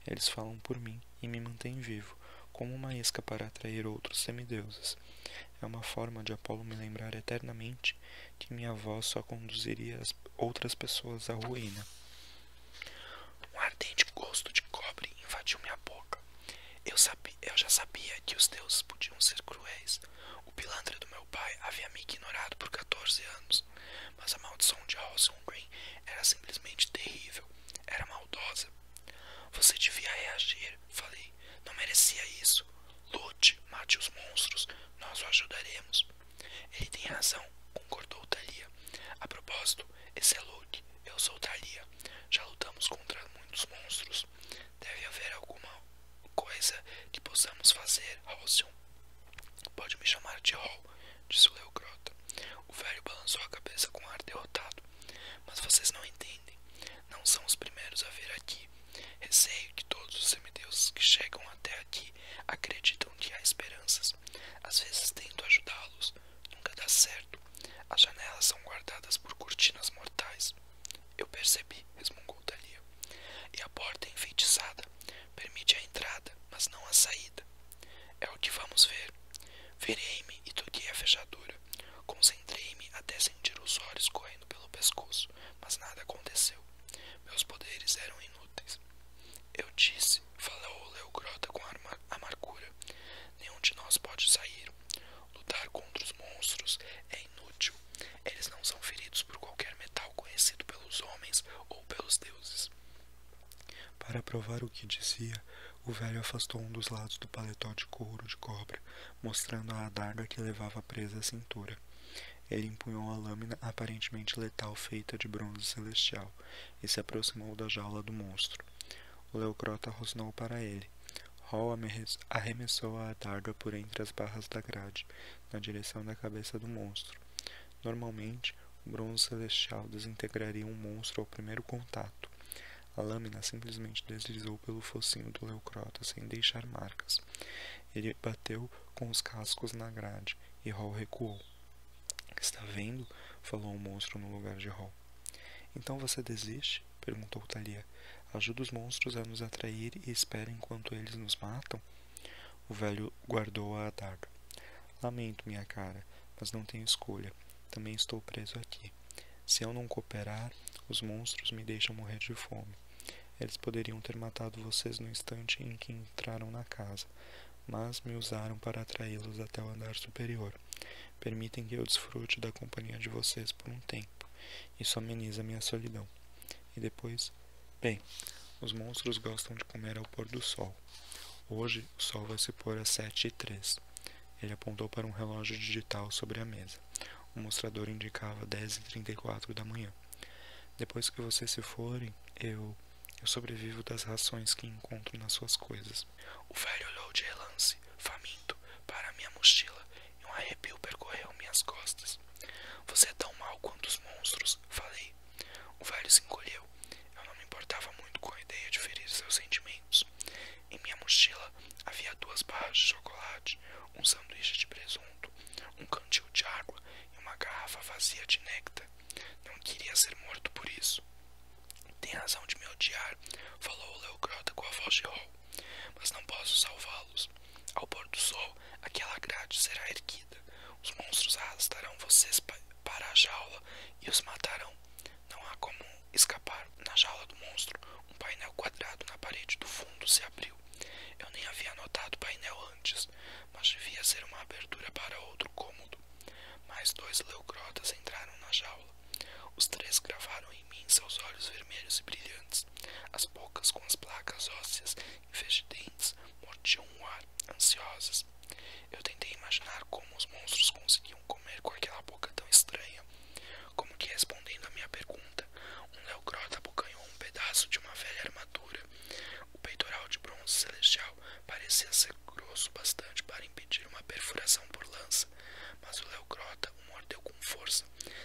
Eles falam por mim e me mantêm vivo, como uma isca para atrair outros semideuses. É uma forma de Apolo me lembrar eternamente que minha voz só conduziria as outras pessoas à ruína. Um ardente gosto de cobre invadiu minha boca. Eu já sabia que os deuses podiam ser cruéis. O pilantra do meu pai havia me ignorado por 14 anos, mas a maldição de Halcyon Green era simplesmente terrível. Era maldosa. Você devia reagir, falei. Não merecia isso. Lute, mate os monstros. Nós o ajudaremos. Ele tem razão, concordou Thalia. A propósito, esse é Luke. Eu sou Thalia. Já lutamos contra muitos monstros. Deve haver alguma coisa que possamos fazer, Halcyon. Pode me chamar de Hall, disse o leucrota. O velho balançou a cabeça com ar derrotado. Mas vocês não entendem. Não são os primeiros a vir aqui. Receio que todos os semideuses que chegam até aqui acreditam que há esperanças. Às vezes tento ajudá-los. Nunca dá certo. As janelas são guardadas por cortinas mortais. Eu percebi, resmungou Thalia. E a porta é enfeitiçada. Permite a entrada, mas não a saída. É o que vamos ver. Virei-me e toquei a fechadura. Concentrei-me até sentir os olhos correndo pelo pescoço, mas nada aconteceu. Para provar o que dizia, o velho afastou um dos lados do paletó de couro de cobra, mostrando a adaga que levava presa à cintura. Ele empunhou a lâmina aparentemente letal feita de bronze celestial e se aproximou da jaula do monstro. O Leucrota rosnou para ele. Hall arremessou a adaga por entre as barras da grade, na direção da cabeça do monstro. Normalmente, o bronze celestial desintegraria um monstro ao primeiro contato. A lâmina simplesmente deslizou pelo focinho do Leucrota sem deixar marcas. Ele bateu com os cascos na grade e Hall recuou. Está vendo? Falou o monstro no lugar de Hall. Então você desiste? Perguntou Thalia. Ajuda os monstros a nos atrair e espera enquanto eles nos matam? O velho guardou a adaga. Lamento, minha cara, mas não tenho escolha. Também estou preso aqui. Se eu não cooperar, os monstros me deixam morrer de fome. Eles poderiam ter matado vocês no instante em que entraram na casa, mas me usaram para atraí-los até o andar superior. Permitem que eu desfrute da companhia de vocês por um tempo. Isso ameniza minha solidão. E depois... Bem, os monstros gostam de comer ao pôr do sol. Hoje o sol vai se pôr às 7h03. Ele apontou para um relógio digital sobre a mesa. O mostrador indicava 10h34 da manhã. Depois que vocês se forem, eu sobrevivo das rações que encontro nas suas coisas. O velho olhou de relance, faminto, para minha mochila e um arrepio percorreu minhas costas. Você é tão mau quanto os monstros, falei. O velho se encolheu. Eu não me importava muito com a ideia de ferir seus sentimentos. Em minha mochila havia 2 barras de chocolate, um sanduíche de presunto, um cantil de água e uma garrafa vazia de néctar. Não queria ser morto por isso. Tem razão de me odiar, falou o Leucrota com a voz de Hall, mas não posso salvá-los. Ao pôr do sol, aquela grade será erguida. Os monstros arrastarão vocês para a jaula e os matarão. Não há como escapar. Na jaula do monstro, um painel quadrado na parede do fundo se abriu. Eu nem havia notado o painel antes, mas devia ser uma abertura para outro cômodo. Mais 2 Leucrotas entraram na jaula. Os 3 gravaram em mim seus olhos vermelhos e brilhantes. As bocas com as placas ósseas, em vez de dentes, mordiam o ar, ansiosas. Eu tentei imaginar como os monstros conseguiam comer com aquela boca tão estranha. Como que respondendo à minha pergunta, um Leucrota abocanhou um pedaço de uma velha armadura. O peitoral de bronze celestial parecia ser grosso bastante para impedir uma perfuração por lança, mas o Leucrota o mordeu com força,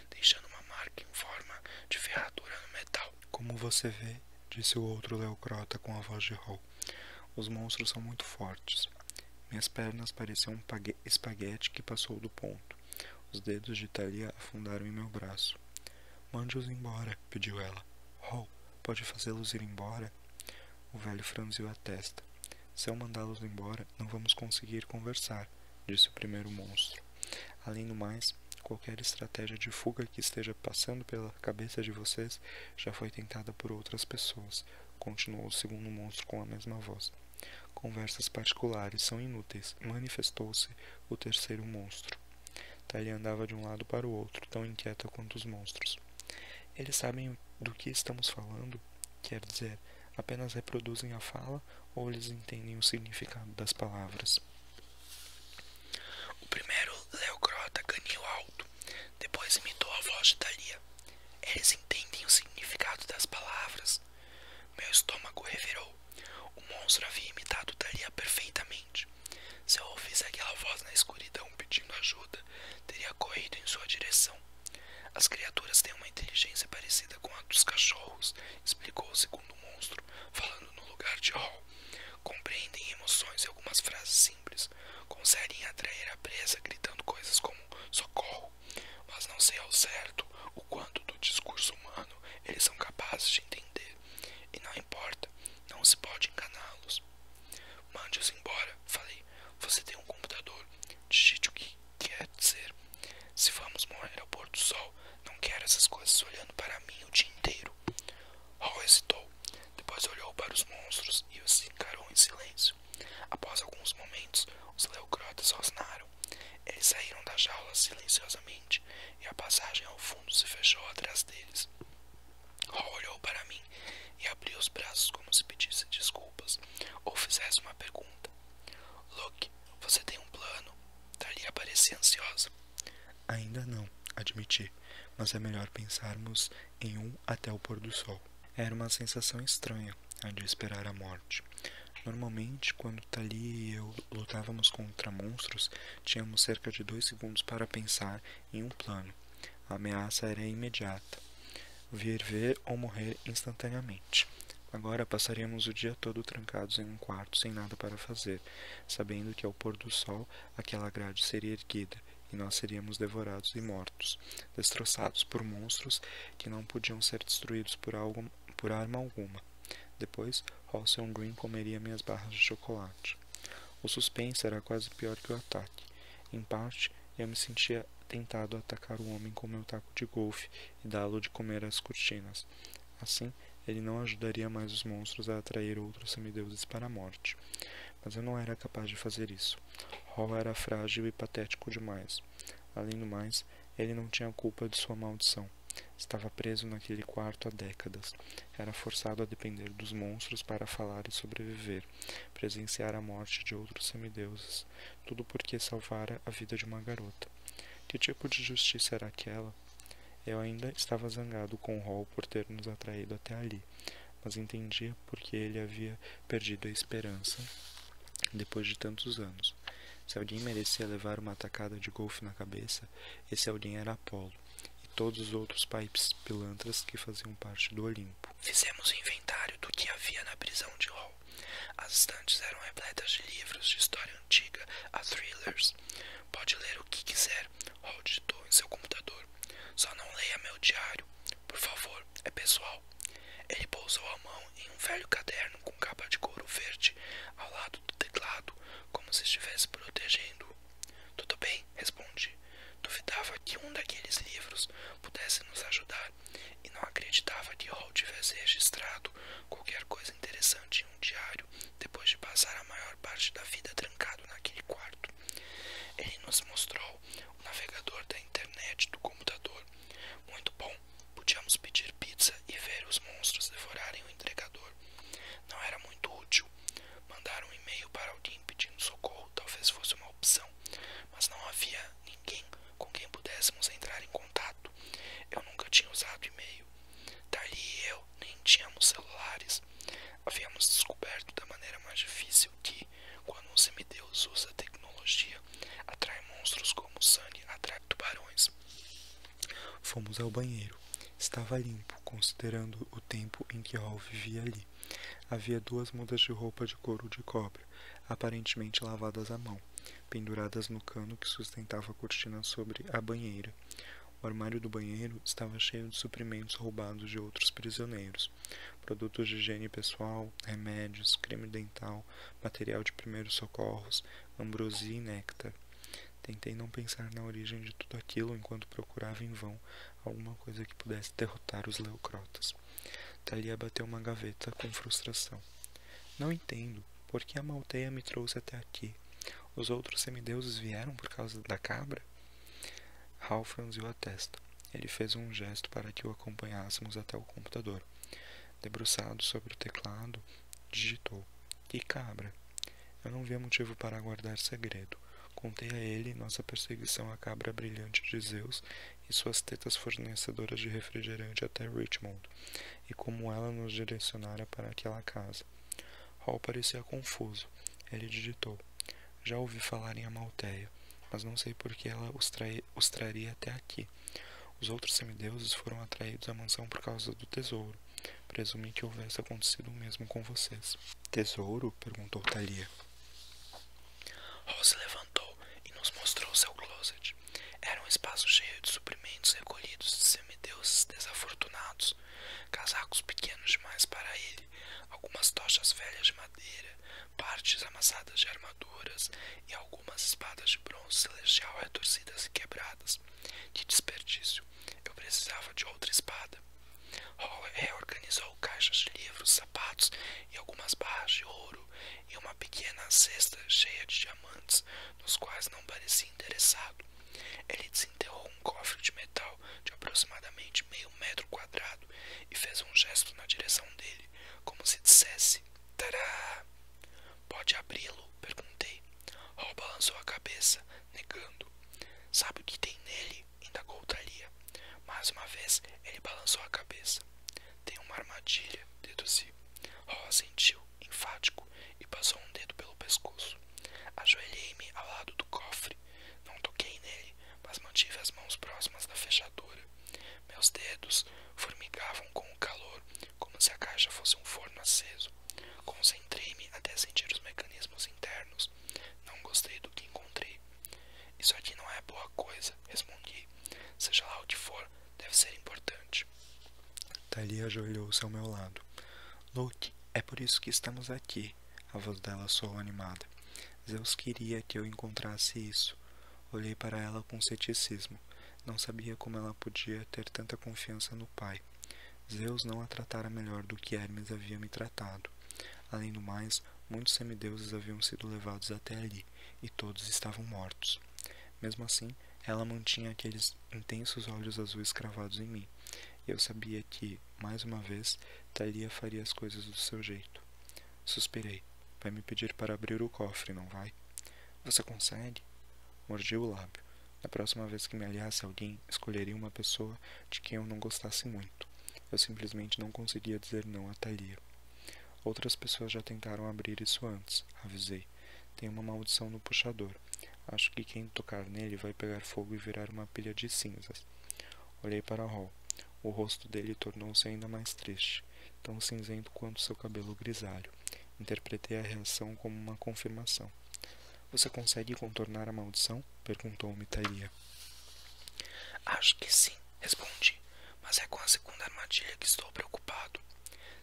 deixando uma marca em forma de ferradura no metal. Como você vê, disse o outro Leucrota com a voz de Hall, os monstros são muito fortes. Minhas pernas pareciam um espaguete que passou do ponto. Os dedos de Thalia afundaram em meu braço. Mande-os embora, pediu ela. Hall, pode fazê-los ir embora? O velho franziu a testa. Se eu mandá-los embora, não vamos conseguir conversar, disse o primeiro monstro. Além do mais, qualquer estratégia de fuga que esteja passando pela cabeça de vocês já foi tentada por outras pessoas, continuou o segundo monstro com a mesma voz. Conversas particulares são inúteis, manifestou-se o terceiro monstro. Thalia andava de um lado para o outro, tão inquieta quanto os monstros. Eles sabem do que estamos falando? Quer dizer, apenas reproduzem a fala ou eles entendem o significado das palavras? O primeiro Leucrota ganiu alto, depois imitou a voz de Thalia. Eles entendem o significado das palavras. Meu estômago revirou. O monstro havia imitado Thalia perfeitamente. Se eu ouvisse aquela voz na escuridão pedindo ajuda, teria corrido em sua direção. As criaturas têm uma inteligência parecida com a dos cachorros, explicou o segundo monstro, falando no lugar de Hall. Compreendem emoções e algumas frases simples. Conseguem atrair a presa gritando coisas como socorro, mas não sei ao certo o quanto do discurso humano eles são capazes de entender. E não importa, não se pode enganá-los. Mande-os embora, falei. Você tem um computador. Digite o que quer dizer. Se vamos morrer ao pôr do sol, não quero essas coisas olhando para mim o dia inteiro. Hall hesitou. Depois olhou para os monstros e os encarou em silêncio. Após alguns momentos, os Leucrotas rosnaram. Eles saíram da jaula silenciosamente e a passagem ao fundo se fechou atrás deles. Hall olhou para mim e abriu os braços como se pedisse desculpas ou fizesse uma pergunta. Luke, você tem um plano? Talia parecia ansiosa. Ainda não, admiti, mas é melhor pensarmos em um até o pôr do sol. Era uma sensação estranha, a de esperar a morte. Normalmente, quando Talia e eu lutávamos contra monstros, tínhamos cerca de 2 segundos para pensar em um plano. A ameaça era imediata. Vir ver ou morrer instantaneamente. Agora passaríamos o dia todo trancados em um quarto sem nada para fazer, sabendo que ao pôr do sol aquela grade seria erguida e nós seríamos devorados e mortos, destroçados por monstros que não podiam ser destruídos por arma alguma. Depois, Halcyon Green comeria minhas barras de chocolate. O suspense era quase pior que o ataque. Em parte, eu me sentia tentado a atacar o homem com meu taco de golfe e dá-lo de comer às cortinas. Assim, ele não ajudaria mais os monstros a atrair outros semideuses para a morte. Mas eu não era capaz de fazer isso. Hall era frágil e patético demais. Além do mais, ele não tinha culpa de sua maldição. Estava preso naquele quarto há décadas. Era forçado a depender dos monstros para falar e sobreviver, presenciar a morte de outros semideuses. Tudo porque salvara a vida de uma garota. Que tipo de justiça era aquela? Eu ainda estava zangado com Hall por ter nos atraído até ali, mas entendia porque ele havia perdido a esperança depois de tantos anos. Se alguém merecia levar uma tacada de golfe na cabeça, esse alguém era Apolo, e todos os outros pais pilantras que faziam parte do Olimpo. Fizemos o inventário do que havia na prisão de Hall. As estantes eram repletas de livros de história antiga a thrillers. Pode ler o que quiser, Hall digitou em seu computador. Só não leia meu diário, por favor, é pessoal. Ele pousou a mão em um velho caderno com capa de couro verde ao lado do teclado, como se estivesse protegendo-o. Tudo bem, respondi. Duvidava que um daqueles livros pudesse nos ajudar e não acreditava que Hall tivesse registrado qualquer coisa interessante em um diário depois de passar a maior parte da vida trancado naquele quarto. Ele nos mostrou o navegador da internet do computador. Muito bom, podíamos pedir pizza e ver os monstros devorarem o entregador. Não era muito útil. Mandar um e-mail para alguém pedindo socorro talvez fosse uma opção, mas não havia ninguém com quem pudéssemos entrar em contato. Eu nunca tinha usado e-mail. Dali e eu nem tínhamos celulares. Havíamos descoberto da maneira mais difícil que, quando um semideus usa tecnologia, atrai monstros como o sangue atrai tubarões. Fomos ao banheiro. Estava limpo, considerando o tempo em que Hall vivia ali. Havia 2 mudas de roupa de couro de cobra, aparentemente lavadas à mão, penduradas no cano que sustentava a cortina sobre a banheira. O armário do banheiro estava cheio de suprimentos roubados de outros prisioneiros. Produtos de higiene pessoal, remédios, creme dental, material de primeiros socorros, ambrosia e néctar. Tentei não pensar na origem de tudo aquilo enquanto procurava em vão alguma coisa que pudesse derrotar os leucrotas. Talia bateu uma gaveta com frustração. Não entendo. Por que a Malteia me trouxe até aqui? Os outros semideuses vieram por causa da cabra? Hal franziu a testa. Ele fez um gesto para que o acompanhássemos até o computador. Debruçado sobre o teclado, digitou. Que cabra? Eu não via motivo para guardar segredo. Contei a ele nossa perseguição à cabra brilhante de Zeus e suas tetas fornecedoras de refrigerante até Richmond, e como ela nos direcionara para aquela casa. Hall parecia confuso. Ele digitou. Já ouvi falar em Amalteia, mas não sei por que ela os traria até aqui. Os outros semideuses foram atraídos à mansão por causa do tesouro. Presumi que houvesse acontecido o mesmo com vocês. Tesouro? Perguntou Talia. Hall se levantou e nos mostrou seu closet. Era um espaço cheio de suprimentos recolhidos de semideuses desafortunados, casacos pequenos demais para ele, algumas tochas velhas de madeira, partes amassadas de armaduras e algumas espadas de bronze celestial retorcidas e quebradas. Que desperdício! Eu precisava de outra espada. Hall reorganizou caixas de livros, sapatos e algumas barras de ouro em uma pequena cesta cheia de diamantes, nos quais não parecia interessado. Ele desenterrou um cofre de metal de aproximadamente meio metro quadrado e fez um gesto na direção dele, como se dissesse: Tará! Pode abri-lo? Perguntei. Hall balançou a cabeça, negando. Sabe o que tem nele? Indagou Thalia. Mais uma vez, ele balançou a cabeça. Tem uma armadilha, deduzi. Hall assentiu, enfático, e passou um dedo pelo pescoço. Ajoelhei-me ao lado do cofre. Não toquei nele, mas mantive as mãos próximas da fechadura. Meus dedos formigavam com o calor, como se a caixa fosse um forno aceso. Concentrei-me até sentir os mecanismos internos. Não gostei do que encontrei. Isso aqui não é boa coisa, respondi. Seja lá o que for, deve ser importante. Thalia ajoelhou-se ao meu lado. Luke, é por isso que estamos aqui. A voz dela soou animada. Zeus queria que eu encontrasse isso. Olhei para ela com ceticismo. Não sabia como ela podia ter tanta confiança no pai. Zeus não a tratara melhor do que Hermes havia me tratado. Além do mais, muitos semideuses haviam sido levados até ali, e todos estavam mortos. Mesmo assim, ela mantinha aqueles intensos olhos azuis cravados em mim. E eu sabia que, mais uma vez, Thalia faria as coisas do seu jeito. Suspirei. Vai me pedir para abrir o cofre, não vai? Você consegue? Mordi o lábio. Da próxima vez que me aliasse a alguém, escolheria uma pessoa de quem eu não gostasse muito. Eu simplesmente não conseguia dizer não a Thalia. Outras pessoas já tentaram abrir isso antes, avisei. Tem uma maldição no puxador. Acho que quem tocar nele vai pegar fogo e virar uma pilha de cinzas. Olhei para Hall. O rosto dele tornou-se ainda mais triste, tão cinzento quanto seu cabelo grisalho. Interpretei a reação como uma confirmação. Você consegue contornar a maldição? Perguntou-me Thalia. Acho que sim, respondi, mas é com a segunda armadilha que estou preocupado.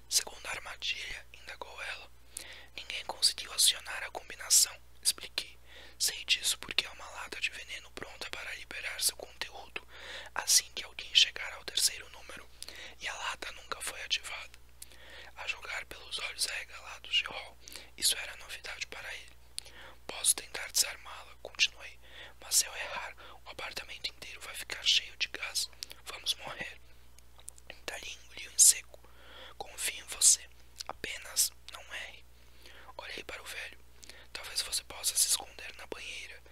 Segunda armadilha, indagou ela. Ninguém conseguiu acionar a combinação, expliquei. Sei disso porque há uma lata de veneno pronta para liberar seu conteúdo assim que alguém chegar ao terceiro número, e a lata nunca foi ativada. A julgar pelos olhos arregalados de Hall, isso era novidade para ele. Posso tentar desarmá-la, continuei, mas se eu errar, o apartamento inteiro vai ficar cheio de gás. Vamos morrer. Thalia engoliu em seco. Confio em você. Apenas não erre. Olhei para o velho. Talvez você possa se esconder na banheira.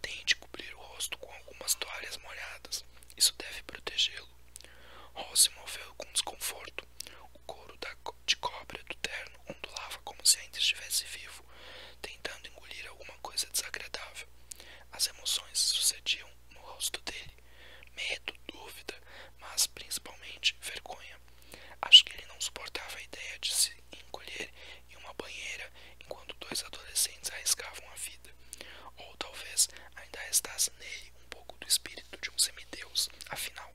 Tente cobrir o rosto com algumas toalhas molhadas. Isso deve protegê-lo. Hall se moveu com desconforto. O couro de cobra do terno ondulava como se ainda estivesse vivo, tentando engolir alguma coisa desagradável. As emoções sucediam no rosto dele. Medo, dúvida, mas principalmente vergonha. Acho que ele não suportava a ideia de se encolher em uma banheira enquanto dois adolescentes arriscavam a vida. Ou talvez ainda restasse nele um pouco do espírito de um semideus. Afinal,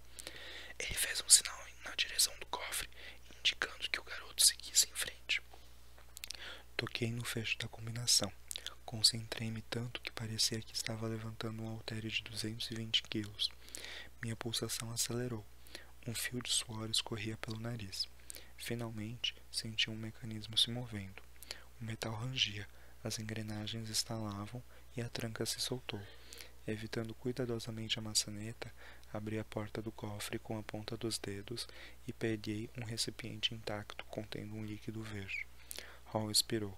ele fez um sinal na direção do cofre, indicando que o garoto seguisse em frente. Toquei no fecho da combinação. Concentrei-me tanto que parecia que estava levantando um haltere de 220 quilos. Minha pulsação acelerou. Um fio de suor escorria pelo nariz. Finalmente, senti um mecanismo se movendo. O metal rangia, as engrenagens estalavam e a tranca se soltou. Evitando cuidadosamente a maçaneta, abri a porta do cofre com a ponta dos dedos e peguei um recipiente intacto contendo um líquido verde. Hall expirou.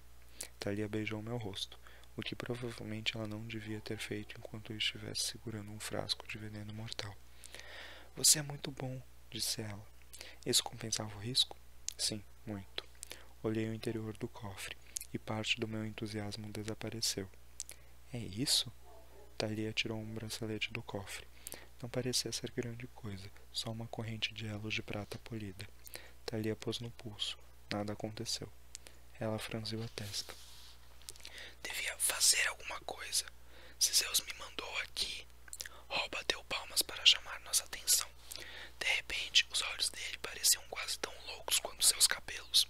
Thalia beijou meu rosto, o que provavelmente ela não devia ter feito enquanto eu estivesse segurando um frasco de veneno mortal. Você é muito bom, disse ela. Isso compensava o risco? Sim, muito. Olhei o interior do cofre, e parte do meu entusiasmo desapareceu. É isso? Thalia tirou um bracelete do cofre. Não parecia ser grande coisa, só uma corrente de elos de prata polida. Thalia pôs no pulso. Nada aconteceu. Ela franziu a testa. Devia fazer alguma coisa. Se Zeus me mandou aqui. Hall bateu palmas para chamar nossa atenção. De repente, os olhos dele pareciam quase tão loucos quanto seus cabelos.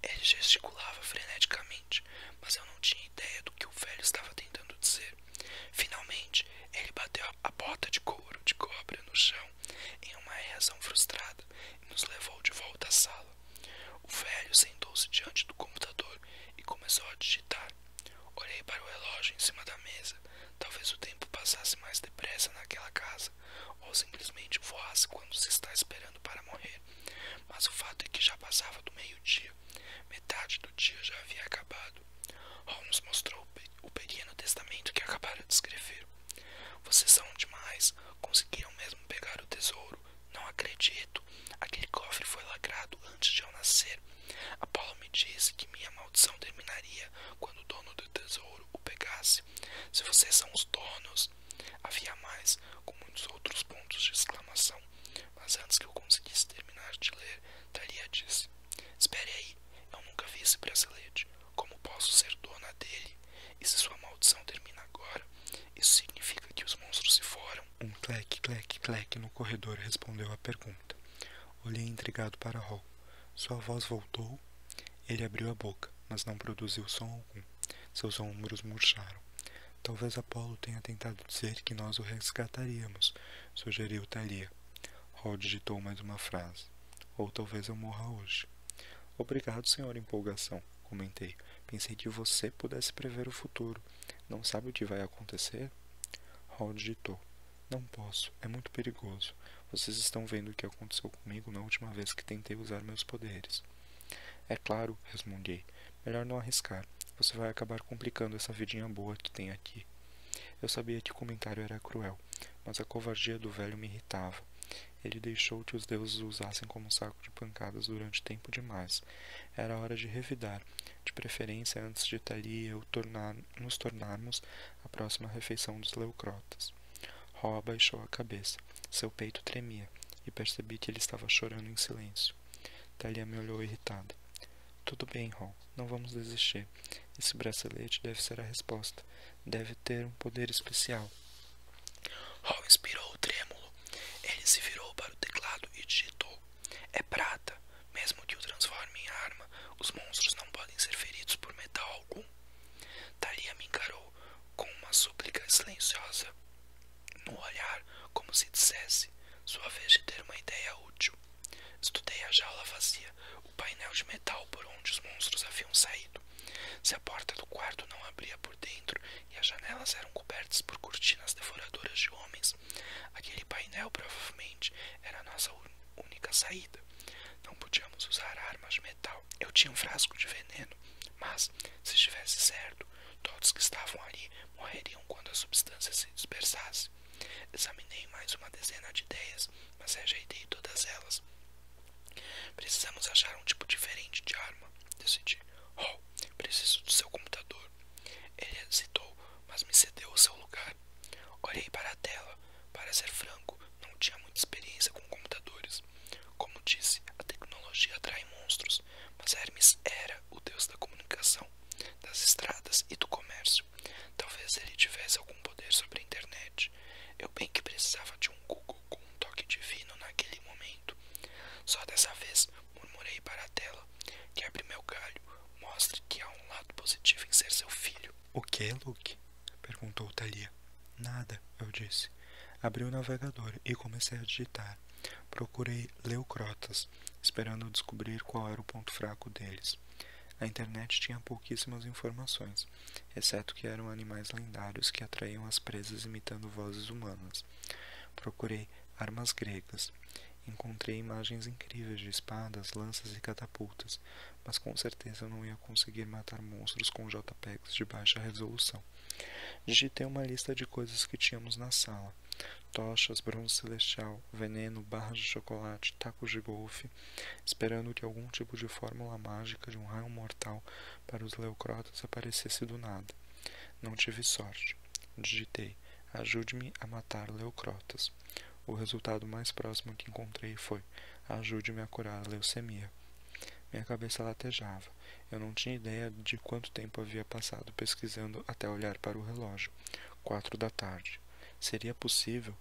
Ele gesticulava freneticamente, mas eu não tinha ideia do que o velho estava tentando dizer. Finalmente, ele bateu a bota de couro de cobra no chão em uma reação frustrada e nos levou de volta à sala. O velho sentou-se diante do computador e começou a digitar. Olhei para o relógio em cima da mesa. Talvez o tempo passasse mais depressa naquela casa, ou simplesmente o voasse quando se está esperando para morrer, mas o fato é que já passava do meio-dia. Metade do dia já havia acabado. Holmes mostrou o pequeno testamento que acabara de escrever. Vocês são demais. Conseguiram mesmo pegar o tesouro. Não acredito. Aquele cofre foi lacrado antes de eu nascer. Apolo me disse que minha maldição terminaria quando o dono do tesouro o pegasse. Se vocês são os donos... Havia mais, com muitos outros pontos de exclamação. Mas antes que eu conseguisse terminar de ler, Thalia disse: Espere aí, eu nunca vi esse bracelete. Como posso ser dona dele? E se sua maldição termina agora, isso significa que os monstros se foram? Um cleque, cleque, cleque no corredor respondeu à pergunta. Olhei intrigado para Hall. Sua voz voltou. Ele abriu a boca, mas não produziu som algum. Seus ombros murcharam. Talvez Apolo tenha tentado dizer que nós o resgataríamos, sugeriu Thalia. Hall digitou mais uma frase. Ou talvez eu morra hoje. Obrigado, senhor empolgação, comentei. Pensei que você pudesse prever o futuro. Não sabe o que vai acontecer? Hall digitou. Não posso, é muito perigoso. Vocês estão vendo o que aconteceu comigo na última vez que tentei usar meus poderes. É claro, respondi. Melhor não arriscar. Você vai acabar complicando essa vidinha boa que tem aqui. Eu sabia que o comentário era cruel, mas a covardia do velho me irritava. Ele deixou que os deuses o usassem como saco de pancadas durante tempo demais. Era hora de revidar, de preferência antes de Thalia e eu nos tornarmos a próxima refeição dos leucrotas. Hall abaixou a cabeça. Seu peito tremia, e percebi que ele estava chorando em silêncio. Thalia me olhou irritada. Tudo bem, Hall. Não vamos desistir. Esse bracelete deve ser a resposta. Deve ter um poder especial. Hall inspirou trêmulo. Ele se virou para o teclado e digitou. É prata. Mesmo que o transforme em arma, os monstros não podem ser feridos por metal algum. Thalia me encarou com uma súplica silenciosa no olhar, como se dissesse: sua vez de ter uma ideia útil. Estudei a jaula vazia, o painel de metal por onde os monstros haviam saído. Se a porta do quarto não abria por dentro e as janelas eram cobertas por cortinas devoradoras de homens, aquele painel provavelmente era a nossa única saída. Não podíamos usar armas de metal. Eu tinha um frasco de veneno, mas, se estivesse certo, todos que estavam ali morreriam quando a substância se dispersasse. Examinei mais uma dezena de ideias, mas rejeitei todas elas. Precisamos achar um tipo diferente de arma, decidi. Oh, preciso do seu computador. Ele hesitou, mas me cedeu o seu lugar. Olhei para a tela. Para ser franco, não tinha muita experiência com computadores. Como disse, a tecnologia atrai monstros, mas Hermes era o deus da comunicação, das estradas e do comércio. Talvez ele tivesse algum poder sobre a internet. Eu bem que precisava de um Google com um toque divino naquele momento. Só dessa vez, murmurei para a tela. Quebre meu galho. Mostre que há um lado positivo em ser seu filho. O que, Luke? Perguntou Thalia. Nada, eu disse. Abri o navegador e comecei a digitar. Procurei leucrotas, esperando descobrir qual era o ponto fraco deles. A internet tinha pouquíssimas informações, exceto que eram animais lendários que atraíam as presas imitando vozes humanas. Procurei armas gregas. Encontrei imagens incríveis de espadas, lanças e catapultas, mas com certeza eu não ia conseguir matar monstros com JPEGs de baixa resolução. Digitei uma lista de coisas que tínhamos na sala: tochas, bronze celestial, veneno, barras de chocolate, tacos de golfe, esperando que algum tipo de fórmula mágica de um raio mortal para os leucrotas aparecesse do nada. Não tive sorte. Digitei: ajude-me a matar leucrotas. O resultado mais próximo que encontrei foi: ajude-me a curar a leucemia. Minha cabeça latejava. Eu não tinha ideia de quanto tempo havia passado pesquisando até olhar para o relógio. 4 da tarde. Seria possível?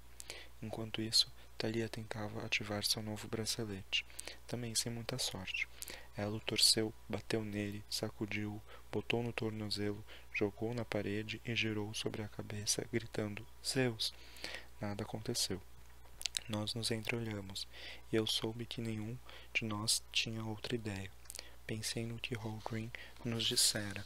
Enquanto isso, Thalia tentava ativar seu novo bracelete, também sem muita sorte. Ela o torceu, bateu nele, sacudiu-o, botou no tornozelo, jogou na parede e girou sobre a cabeça, gritando: Zeus! Nada aconteceu. Nós nos entreolhamos, e eu soube que nenhum de nós tinha outra ideia. Pensei no que Hallgreen nos dissera.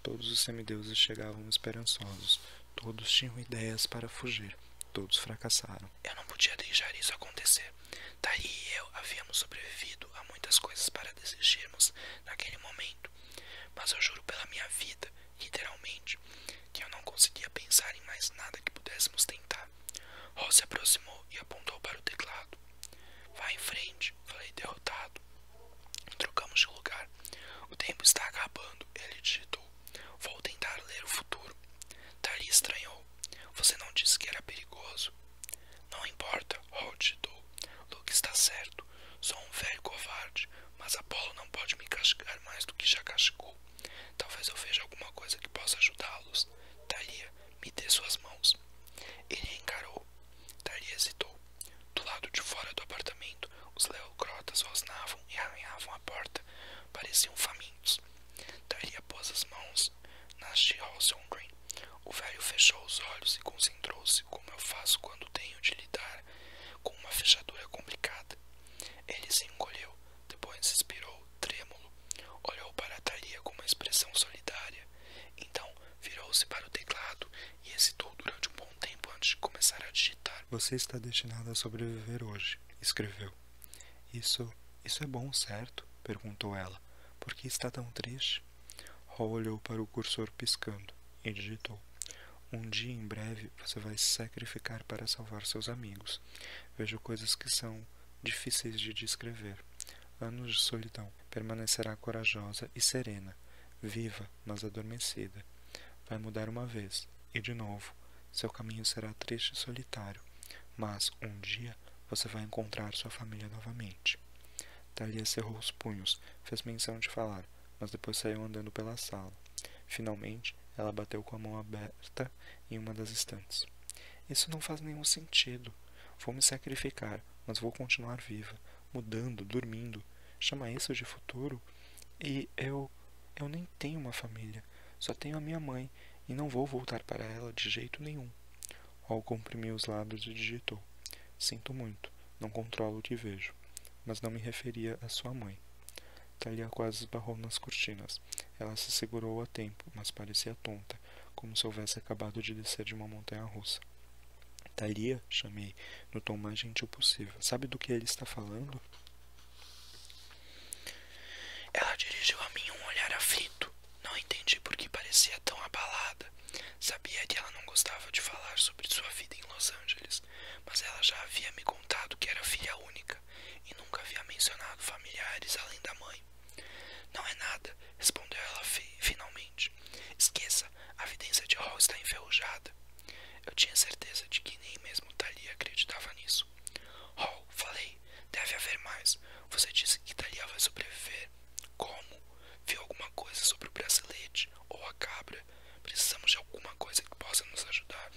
Todos os semideuses chegavam esperançosos. Todos tinham ideias para fugir. Todos fracassaram. Eu não podia deixar isso acontecer. Thalia e eu havíamos sobrevivido a muitas coisas para desistirmos naquele momento. Mas eu juro pela minha vida, literalmente, que eu não conseguia pensar em mais nada que pudéssemos tentar. Ross se aproximou e apontou para o teclado. Vá em frente, falei derrotado. Trocamos de lugar. O tempo está acabando, ele digitou. Vou tentar ler o futuro. Thalia estranhou. Você não disse que era perigoso? Não importa, Hall digitou. Luke está certo. Sou um velho covarde, mas Apollo não pode me castigar mais do que já castigou. Talvez eu veja alguma coisa que possa ajudá-los. Thalia, me dê suas mãos. Ele encarou. Thalia hesitou. Do lado de fora do apartamento, os leocrotas rosnavam e arranhavam a porta. Pareciam famintos. Thalia pôs as mãos nas de Holmgren. O velho fechou os olhos e concentrou-se, como eu faço quando tenho de lidar com uma fechadura complicada. Ele se encolheu, depois expirou, trêmulo. Olhou para Thalia com uma expressão solidária. Então virou-se para o teclado e hesitou durante um bom tempo antes de começar a digitar. Você está destinado a sobreviver hoje, escreveu. Isso é bom, certo? Perguntou ela. Por que está tão triste? Hall olhou para o cursor piscando e digitou. Um dia em breve você vai se sacrificar para salvar seus amigos. Vejo coisas que são difíceis de descrever. Anos de solidão. Permanecerá corajosa e serena, viva, mas adormecida. Vai mudar uma vez, e de novo. Seu caminho será triste e solitário, mas um dia você vai encontrar sua família novamente. Thalia cerrou os punhos, fez menção de falar, mas depois saiu andando pela sala. Finalmente, ela bateu com a mão aberta em uma das estantes. Isso não faz nenhum sentido. Vou me sacrificar, mas vou continuar viva, mudando, dormindo. Chama isso de futuro? E eu nem tenho uma família. Só tenho a minha mãe, e não vou voltar para ela de jeito nenhum. Hall comprimiu os lábios e digitou. Sinto muito, não controlo o que vejo. Mas não me referia à sua mãe. Thalia quase esbarrou nas cortinas. Ela se segurou a tempo, mas parecia tonta, como se houvesse acabado de descer de uma montanha-russa. Thalia, chamei, no tom mais gentil possível. Sabe do que ele está falando? Ela dirigiu a mim um olhar aflito. Não entendi por que parecia tão abalada. Sabia que ela não gostava de falar sobre sua vida em Los Angeles, mas ela já havia me contado que era filha única e nunca havia mencionado familiares além da mãe. Não é nada, respondeu ela finalmente. Esqueça, a evidência de Hall está enferrujada. Eu tinha certeza de que nem mesmo Thalia acreditava nisso. Hall, falei, deve haver mais. Você disse que Thalia vai sobreviver. Como? Viu alguma coisa sobre o bracelete ou a cabra? Precisamos de alguma coisa que possa nos ajudar.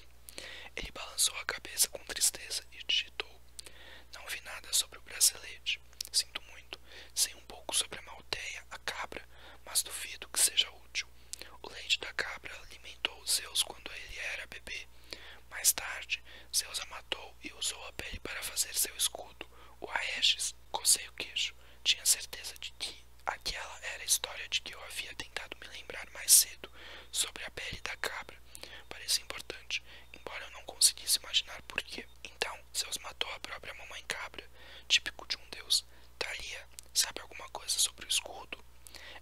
Ele balançou a cabeça com tristeza e digitou. Não vi nada sobre o bracelete. Sinto muito. Sei um pouco sobre a malteia, a cabra, mas duvido que seja útil. O leite da cabra alimentou Zeus quando ele era bebê. Mais tarde, Zeus a matou e usou a pele para fazer seu escudo, o Aegis. Cocei o queixo. Tinha certeza de que aquela era a história de que eu havia tentado me lembrar mais cedo sobre a pele da cabra. Parecia importante, embora eu não conseguisse imaginar por quê. Então, Zeus matou a própria mamãe cabra, típico de um deus. Thalia, sabe alguma coisa sobre o escudo?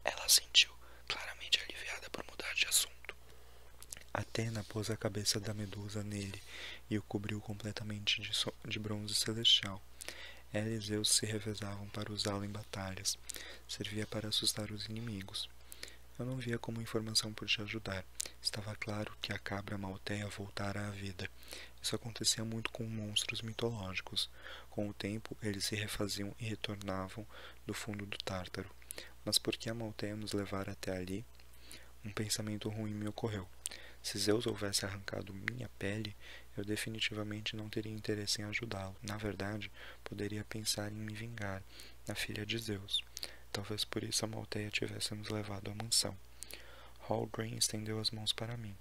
Ela sentiu, claramente aliviada por mudar de assunto. Atena pôs a cabeça da medusa nele e o cobriu completamente de bronze celestial. Ela e Zeus se revezavam para usá-lo em batalhas. Servia para assustar os inimigos. Eu não via como a informação podia ajudar. Estava claro que a cabra malteia voltara à vida. Isso acontecia muito com monstros mitológicos. Com o tempo, eles se refaziam e retornavam do fundo do Tártaro. Mas por que a malteia nos levara até ali? Um pensamento ruim me ocorreu. Se Zeus houvesse arrancado minha pele, eu definitivamente não teria interesse em ajudá-lo. Na verdade, poderia pensar em me vingar, na filha de Zeus. Talvez por isso a malteia tivesse nos levado à mansão. Holmgren estendeu as mãos para mim.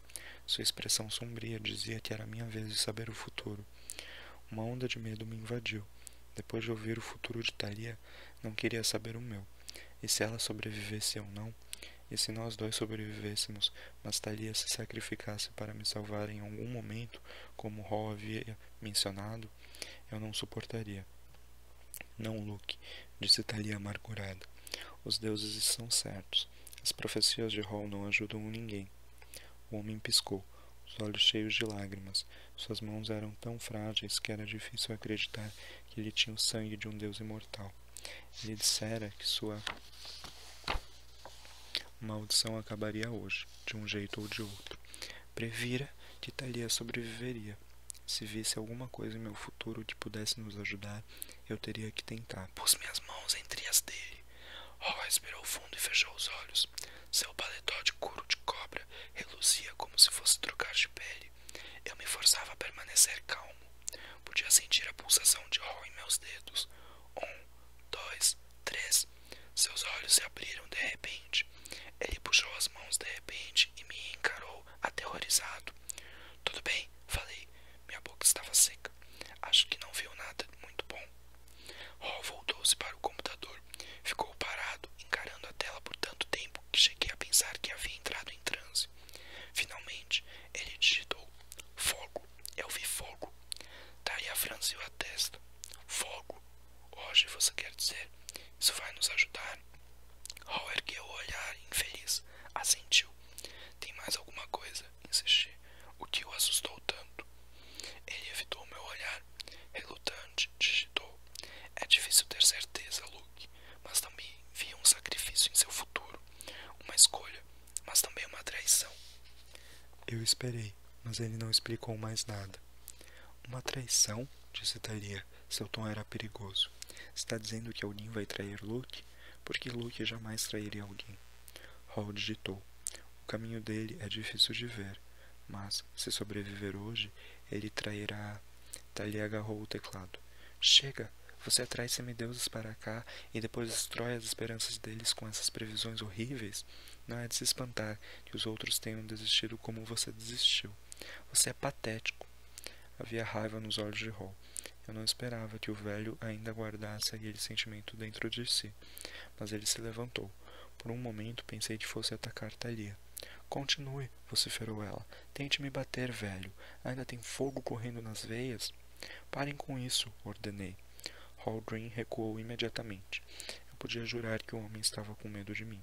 Sua expressão sombria dizia que era minha vez de saber o futuro. Uma onda de medo me invadiu. Depois de ouvir o futuro de Thalia, não queria saber o meu. E se ela sobrevivesse ou não? E se nós dois sobrevivêssemos, mas Thalia se sacrificasse para me salvar em algum momento, como Hall havia mencionado, eu não suportaria. Não, Luke, disse Thalia amargurada. Os deuses estão certos. As profecias de Hall não ajudam ninguém. O homem piscou, os olhos cheios de lágrimas. Suas mãos eram tão frágeis que era difícil acreditar que ele tinha o sangue de um deus imortal. Ele dissera que sua maldição acabaria hoje, de um jeito ou de outro. Previra que Thalia sobreviveria. Se visse alguma coisa em meu futuro que pudesse nos ajudar, eu teria que tentar. Pus minhas mãos entre as dele. Hall respirou fundo e fechou os olhos. Seu paletó de couro de cobra reluzia como se fosse trocar de pele. Eu me forçava a permanecer calmo. Podia sentir a pulsação de Hall em meus dedos. 1, 2, 3. Seus olhos se abriram de repente. Ele puxou as mãos de repente e me encarou, aterrorizado. Tudo bem, falei. Minha boca estava seca. Acho que não viu nada muito bom. Hall voltou-se para o computador. Ficou parado, encarando a tela por tanto tempo que cheguei a pensar que havia entrado em transe. Finalmente, ele digitou: fogo. Eu vi fogo. Thalia franziu a testa. Fogo. Hoje você quer dizer? Isso vai nos ajudar? Hall ergueu o olhar, infeliz. Assentiu. Tem mais alguma coisa? Insisti. O que o assustou tanto? Ele evitou meu olhar. Relutante, digitou: é difícil ter certeza, Luke, mas também vi um sacrifício em seu futuro. Uma escolha, mas também uma traição. Eu esperei, mas ele não explicou mais nada. Uma traição? Disse Thalia. Seu tom era perigoso. Está dizendo que alguém vai trair Luke? Porque Luke jamais trairia alguém. Hall digitou. O caminho dele é difícil de ver, mas, se sobreviver hoje, ele trairá. Thalia agarrou o teclado. Chega! Você atrai semideuses para cá e depois destrói as esperanças deles com essas previsões horríveis? Não é de se espantar que os outros tenham desistido como você desistiu. Você é patético. Havia raiva nos olhos de Hall. Eu não esperava que o velho ainda guardasse aquele sentimento dentro de si, mas ele se levantou. Por um momento pensei que fosse atacar Thalia. Continue, vociferou ela. Tente me bater, velho. Ainda tem fogo correndo nas veias? Parem com isso, ordenei. Haldrin recuou imediatamente. Eu podia jurar que o homem estava com medo de mim,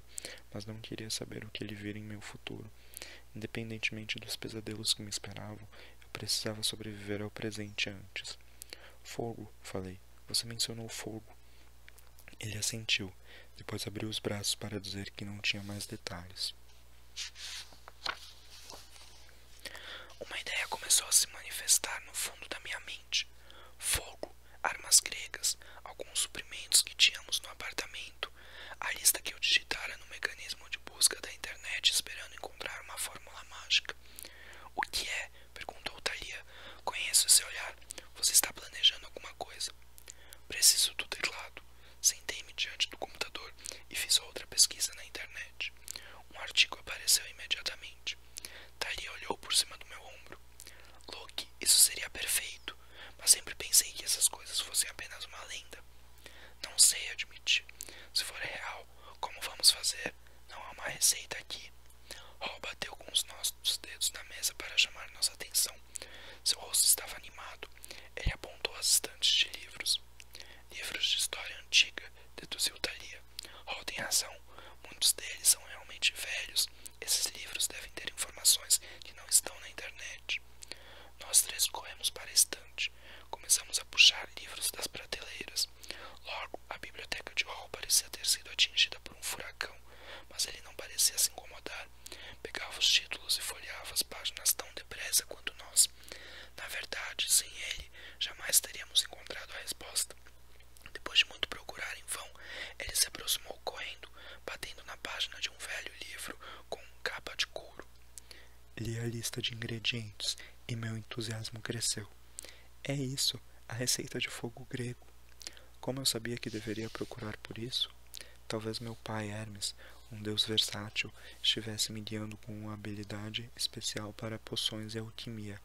mas não queria saber o que ele vira em meu futuro. Independentemente dos pesadelos que me esperavam, eu precisava sobreviver ao presente antes. Fogo, falei. Você mencionou fogo. Ele assentiu, depois abriu os braços para dizer que não tinha mais detalhes. Uma ideia começou a se manifestar no fundo da minha mente. Fogo, armas gregas, alguns suprimentos que tínhamos no apartamento, a lista que eu digitara no mecanismo de busca da internet esperando encontrar uma fórmula mágica. O que é? Perguntou Thalia. Conheço esse olhar. Você está planejando alguma coisa? Preciso do teclado. Sentei-me diante do computador e fiz outra pesquisa na internet. Um artigo apareceu imediatamente. Thalia olhou por cima do meu ombro. Luke, isso seria perfeito, mas sempre pensei que essas coisas fossem apenas uma lenda. Não sei, admiti. Se for real, como vamos fazer? Não há uma receita aqui. Hall bateu com os nossos dedos na mesa para chamar nossa atenção. Seu rosto estava animado. Ele apontou as estantes de livros. Livros de história antiga, deduziu Thalia. Hall tem razão. Muitos deles são realmente velhos. Esses livros devem ter informações que não estão na internet. Nós três corremos para a estante. Começamos a puxar livros das prateleiras. Logo, a biblioteca de Hall parecia ter sido atingida por um furacão, mas ele não parecia se incomodar. Pegava os títulos e folheava as páginas tão depressa quanto nós. Na verdade, sem ele, jamais teríamos encontrado a resposta. Depois de muito procurar em vão, ele se aproximou correndo, batendo na página de um velho livro com capa de couro. Li a lista de ingredientes e meu entusiasmo cresceu. É isso, a receita de fogo grego. Como eu sabia que deveria procurar por isso? Talvez meu pai, Hermes, um deus versátil, estivesse me guiando com uma habilidade especial para poções e alquimia.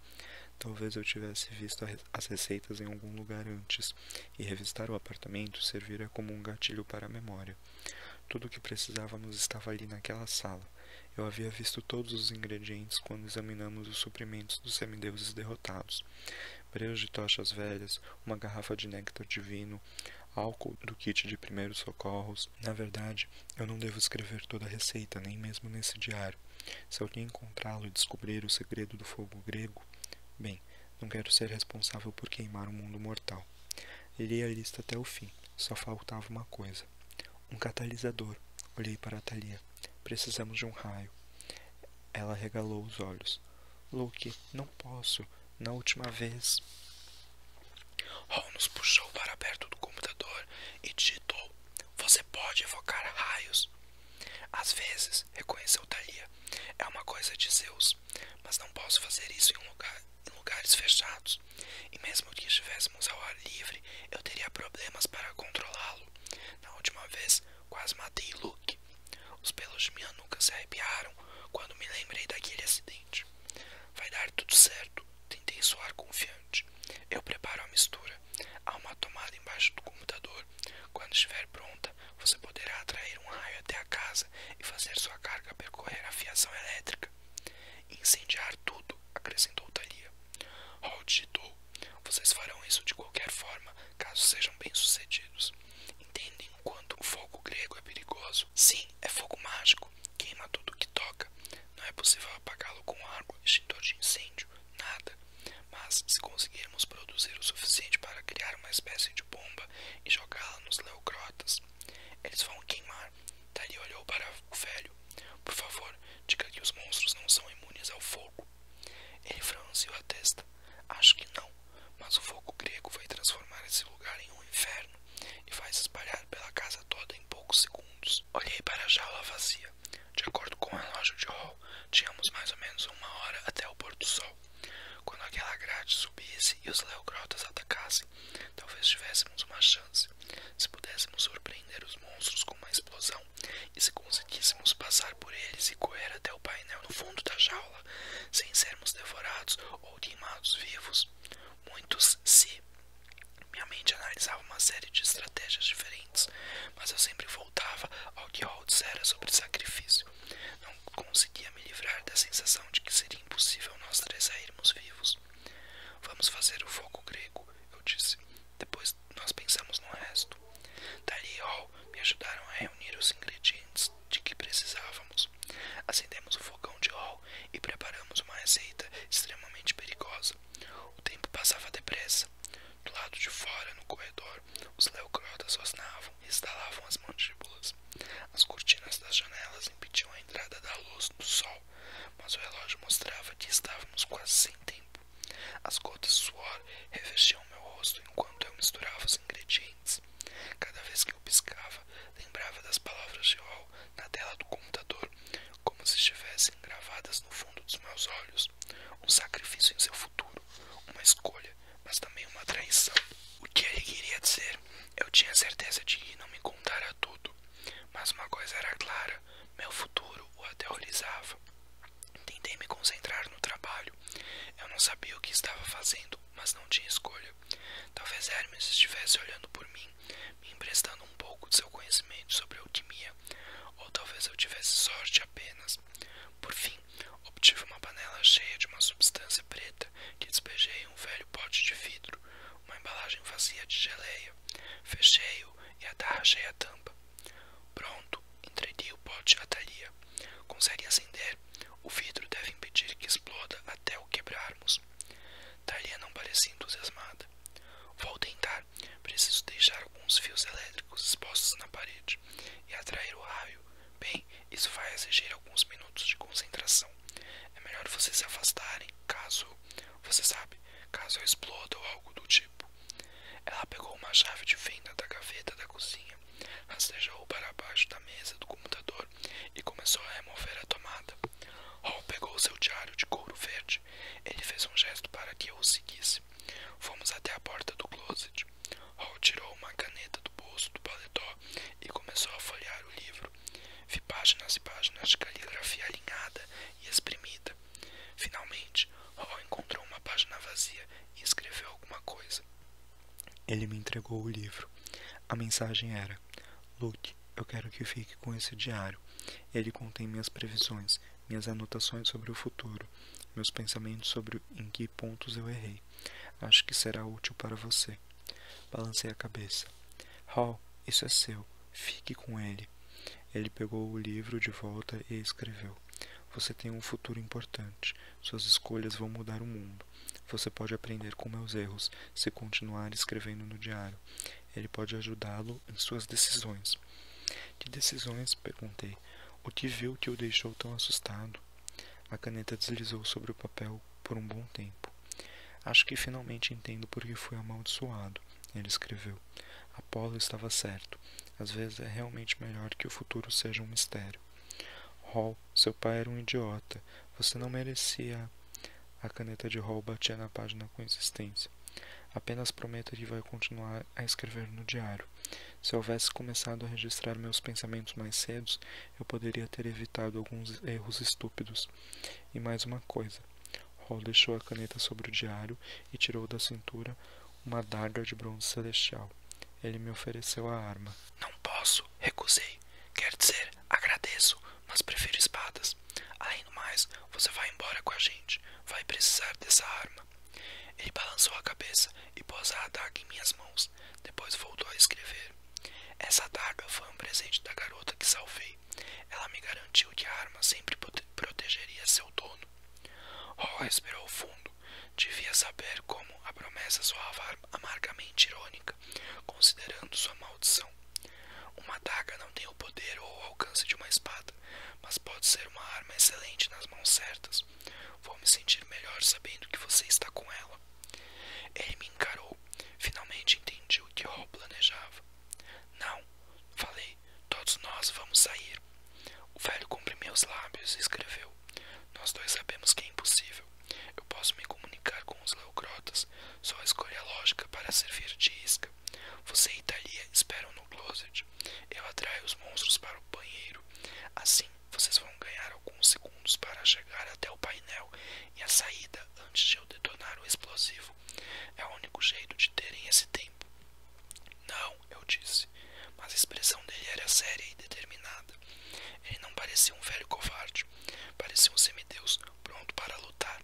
Talvez eu tivesse visto as receitas em algum lugar antes, e revistar o apartamento servira como um gatilho para a memória. Tudo o que precisávamos estava ali naquela sala. Eu havia visto todos os ingredientes quando examinamos os suprimentos dos semideuses derrotados. Brejos de tochas velhas, uma garrafa de néctar divino, álcool do kit de primeiros socorros. Na verdade, eu não devo escrever toda a receita, nem mesmo nesse diário. Se alguém encontrá-lo e descobrir o segredo do fogo grego, bem, não quero ser responsável por queimar o mundo mortal. Li a lista até o fim, só faltava uma coisa. Um catalisador. Olhei para Thalia. Precisamos de um raio. Ela regalou os olhos. Luke, não posso. Na última vez... Hall nos puxou para perto do computador e digitou: "Você pode evocar raios." "Às vezes", reconheceu Thalia, "é uma coisa de Zeus, mas não posso fazer isso em lugares fechados. E mesmo que estivéssemos ao ar livre, eu teria problemas para controlá-lo. Na última vez, quase matei Luke. Os pelos de minha nuca se arrepiaram quando me lembrei daquele acidente." "Vai dar tudo certo", tentei soar confiante. "Eu preparo a mistura. Há uma tomada embaixo do computador. Quando estiver pronta, você poderá atrair um raio até a casa e fazer sua carga percorrer a fiação elétrica." "Incendiar tudo", acrescentou Thalia. Hall digitou: "Vocês farão isso de qualquer forma, caso sejam bem-sucedidos. Entendem o quanto o fogo grego é perigoso?" "Sim, é fogo mágico. Queima tudo que toca. Não é possível apagá-lo com água, extintor de incêndio, nada. Mas se conseguirmos produzir o suficiente para criar uma espécie de bomba e jogá-la nos leucrotas, eles vão queimar." Thalia olhou para o velho. "Por favor, diga que os monstros não são imunes ao fogo." Ele franziu a testa. "Acho que não, mas o fogo grego vai transformar esse lugar em um inferno e vai se espalhar pela casa toda em poucos segundos." Olhei para a jaula vazia. De acordo com o relógio de Hall, tínhamos mais ou menos 1 hora até o pôr do sol. Quando aquela grade subisse e os leucrotas atacassem, talvez tivéssemos uma chance. Se pudéssemos surpreender os monstros com uma explosão, e se conseguíssemos passar por eles e correr até o painel no fundo da jaula, sem sermos devorados ou queimados vivos. Muitos se... Minha mente analisava uma série de estratégias diferentes, mas eu sempre voltava ao que Hall dissera sobre sacrifício. Não conseguia me livrar da sensação de que seria impossível nós três sairmos vivos. "Vamos fazer o fogo grego", eu disse. "Depois nós pensamos no resto." Thalia e Hall me ajudaram a reunir os ingredientes de que precisávamos. Acendemos o fogão de Hall e preparamos uma receita extremamente perigosa. O tempo passava depressa. Do lado de fora, no corredor, os leucrotas rosnavam e estalavam as mandíbulas. As cortinas das janelas impediam a entrada da luz do sol, mas o relógio mostrava que estávamos quase sem tempo. As gotas de suor revestiam meu rosto enquanto eu misturava os ingredientes. Cada vez que eu piscava, lembrava das palavras de Hall na tela do computador, como se estivessem gravadas no fundo dos meus olhos. Um sacrifício em seu futuro, uma escolha, mas também uma traição. O que ele queria dizer? Eu tinha certeza de que não me contara tudo, mas uma coisa era clara: meu futuro o aterrorizava. Tentei me concentrar no trabalho. Eu não sabia o que estava fazendo, mas não tinha escolha. Talvez Hermes estivesse olhando por mim, me emprestando um pouco de seu conhecimento sobre alquimia, ou talvez eu tivesse sorte apenas. Por fim, obtive uma panela cheia de uma substância preta que despejei em um velho pote de vidro, uma embalagem vazia de geleia. Fechei-o e atarrachei a tampa. "Pronto", entreguei o pote a Thalia. "Consegue acender? O vidro deve impedir que exploda até o quebrarmos." Thalia não parecia entusiasmada. "Vou tentar. Preciso deixar alguns fios elétricos expostos na parede e atrair o raio. Bem, isso vai exigir alguns minutos de concentração. É melhor vocês se afastarem, caso... Você sabe, caso eu exploda ou algo do tipo." Ela pegou uma chave de fenda da gaveta da cozinha, rastejou para baixo da mesa do computador e começou a remover a tomada. Hall pegou seu diário de couro verde. Ele fez um gesto para que eu o seguisse. Fomos até a porta do closet. Hall tirou uma caneta do bolso do paletó e começou a folhear o livro. Vi páginas e páginas de caligrafia alinhada e exprimida. Finalmente, Hall encontrou uma página vazia e escreveu alguma coisa. Ele me entregou o livro. A mensagem era: Luke, Eu quero que fique com esse diário. Ele contém minhas previsões, minhas anotações sobre o futuro, meus pensamentos sobre em que pontos eu errei. Acho que será útil para você. Balancei a cabeça. Hall, isso é seu. Fique com ele. Ele pegou o livro de volta e escreveu. Você tem um futuro importante. Suas escolhas vão mudar o mundo. Você pode aprender com meus erros se continuar escrevendo no diário. Ele pode ajudá-lo em suas decisões. Que decisões? Perguntei. O que viu que o deixou tão assustado? A caneta deslizou sobre o papel por um bom tempo. Acho que finalmente entendo por que fui amaldiçoado, ele escreveu. Apolo estava certo. Às vezes é realmente melhor que o futuro seja um mistério. Hall, seu pai era um idiota. Você não merecia. A caneta de Hall batia na página com insistência. Apenas prometa que vai continuar a escrever no diário. Se eu houvesse começado a registrar meus pensamentos mais cedo, eu poderia ter evitado alguns erros estúpidos. E mais uma coisa. Hall deixou a caneta sobre o diário e tirou da cintura uma adaga de bronze celestial. Ele me ofereceu a arma. Não posso, recusei. Quer dizer, agradeço, mas prefiro espadas. Além do mais, você vai embora com a gente. Vai precisar dessa arma. Ele balançou a cabeça e pôs a adaga em minhas mãos. Depois voltou a escrever. Essa adaga foi um presente da garota que salvei. Ela me garantiu que a arma sempre protegeria seu dono. Oh, respirou fundo. Devia saber como a promessa soava amargamente irônica, considerando sua maldição. Uma adaga não tem o poder ou o alcance de uma espada, mas pode ser uma arma excelente nas mãos certas. Vou me sentir melhor sabendo que você está com ela. Ele me encarou. Finalmente entendi o que Hall planejava. Não, falei, todos nós vamos sair. O velho comprimiu os lábios e escreveu. Nós dois sabemos que é impossível. Eu posso me comunicar com os leucrotas. Só a escolha lógica para servir de isca. Você e Thalia esperam no closet. Eu atraio os monstros para o banheiro. Assim, vocês vão ganhar alguns segundos para chegar até o painel e a saída antes de eu detonar o explosivo. É o único jeito de terem esse tempo. Não, eu disse, mas a expressão dele era séria e determinada. Ele não parecia um velho covarde. Parecia um semideus pronto para lutar.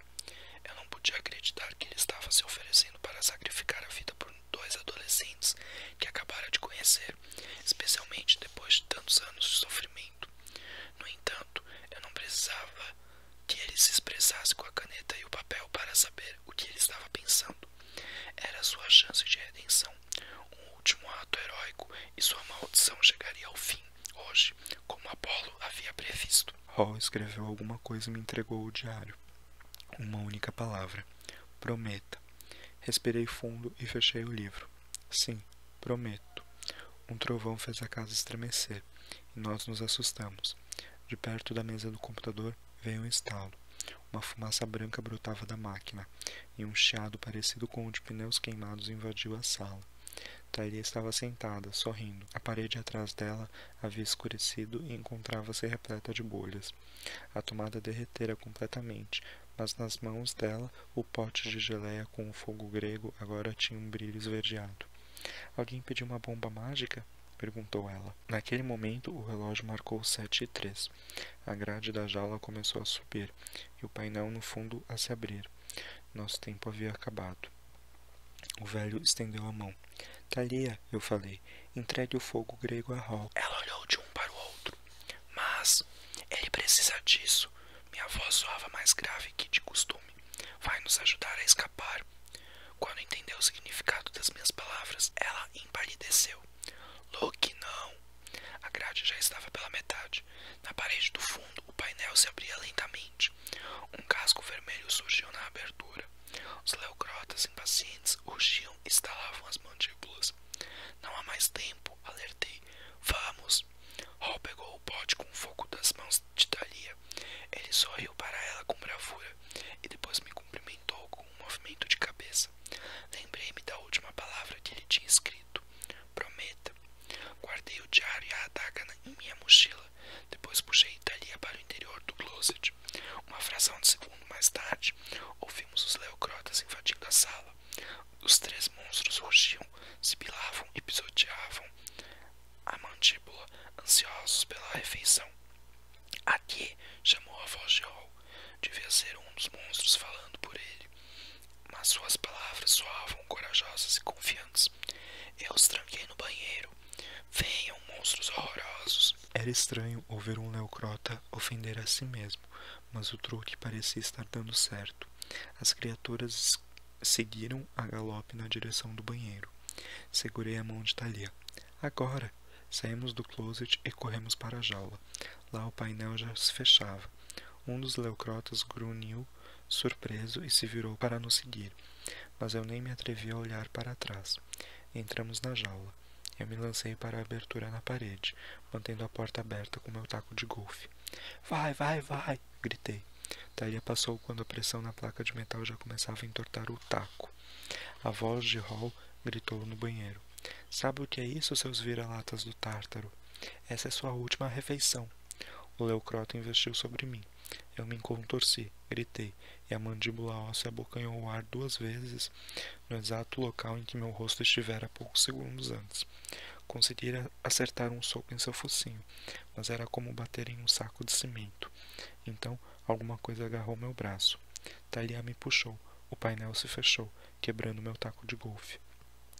Eu não podia acreditar que ele estava se oferecendo para sacrificar a vida por dois adolescentes que acabara de conhecer, especialmente depois de tantos anos de sofrimento. No entanto, eu não precisava que ele se expressasse com a caneta e o papel para saber o que ele estava pensando. Era sua chance de redenção, um último ato heróico, e sua maldição chegaria ao fim, hoje, como Apolo havia previsto. Hall escreveu alguma coisa e me entregou o diário. Uma única palavra. Prometa. Respirei fundo e fechei o livro. Sim, prometo. Um trovão fez a casa estremecer, e nós nos assustamos. De perto da mesa do computador veio um estalo. Uma fumaça branca brotava da máquina, e um chiado parecido com o de pneus queimados invadiu a sala. Thalia estava sentada, sorrindo. A parede atrás dela havia escurecido e encontrava-se repleta de bolhas. A tomada derretera completamente, mas nas mãos dela o pote de geleia com o fogo grego agora tinha um brilho esverdeado. Alguém pediu uma bomba mágica? Perguntou ela. Naquele momento, o relógio marcou 7h03. A grade da jaula começou a subir, e o painel no fundo a se abrir. Nosso tempo havia acabado. O velho estendeu a mão. Thalia, eu falei, entregue o fogo grego a Hall. Ela olhou de um para o outro. Mas ele precisa disso. Minha voz soava mais grave que de costume. Vai nos ajudar a escapar. Quando entendeu o significado das minhas palavras, ela empalideceu. Luke, não. A grade já estava pela metade. Na parede do fundo, o painel se abria lentamente. Um casco vermelho surgiu na abertura. Os leucrotas impacientes rugiam e estalavam as mandíbulas. Não há mais tempo, alertei. Vamos. Hall pegou o pote com fogo das mãos de Thalia. Ele sorriu para ela com bravura e depois me cumprimentou com um movimento de cabeça. Lembrei-me da última palavra que ele tinha escrito. Prometa. Guardei o diário e a adaga em minha mochila. Depois puxei Thalia para o interior do closet. Uma fração de segundo mais tarde, ouvimos os leucrotas invadindo a sala. Os 3 monstros rugiam, sibilavam e pisoteavam a mandíbula, ansiosos pela refeição. Aqui, chamou a voz de Hall. Devia ser um dos monstros falando por ele, mas suas palavras soavam corajosas e confiantes. Eu os tranquei no banheiro. Venham, monstros horrorosos. Era estranho ouvir um leucrota ofender a si mesmo, mas o truque parecia estar dando certo. As criaturas seguiram a galope na direção do banheiro. Segurei a mão de Thalia. Agora! Saímos do closet e corremos para a jaula. Lá o painel já se fechava. Um dos leucrotas grunhiu, surpreso, e se virou para nos seguir, mas eu nem me atrevi a olhar para trás. Entramos na jaula. Eu me lancei para a abertura na parede, mantendo a porta aberta com meu taco de golfe. Vai, vai, vai! Gritei. Thalia passou quando a pressão na placa de metal já começava a entortar o taco. A voz de Hall gritou no banheiro. Sabe o que é isso, seus vira-latas do Tártaro? Essa é sua última refeição. O leucrota investiu sobre mim. Eu me contorci, gritei, e a mandíbula óssea abocanhou o ar 2 vezes no exato local em que meu rosto estivera poucos segundos antes. Conseguira acertar um soco em seu focinho, mas era como bater em um saco de cimento. Então, alguma coisa agarrou meu braço. Thalia me puxou. O painel se fechou, quebrando meu taco de golfe.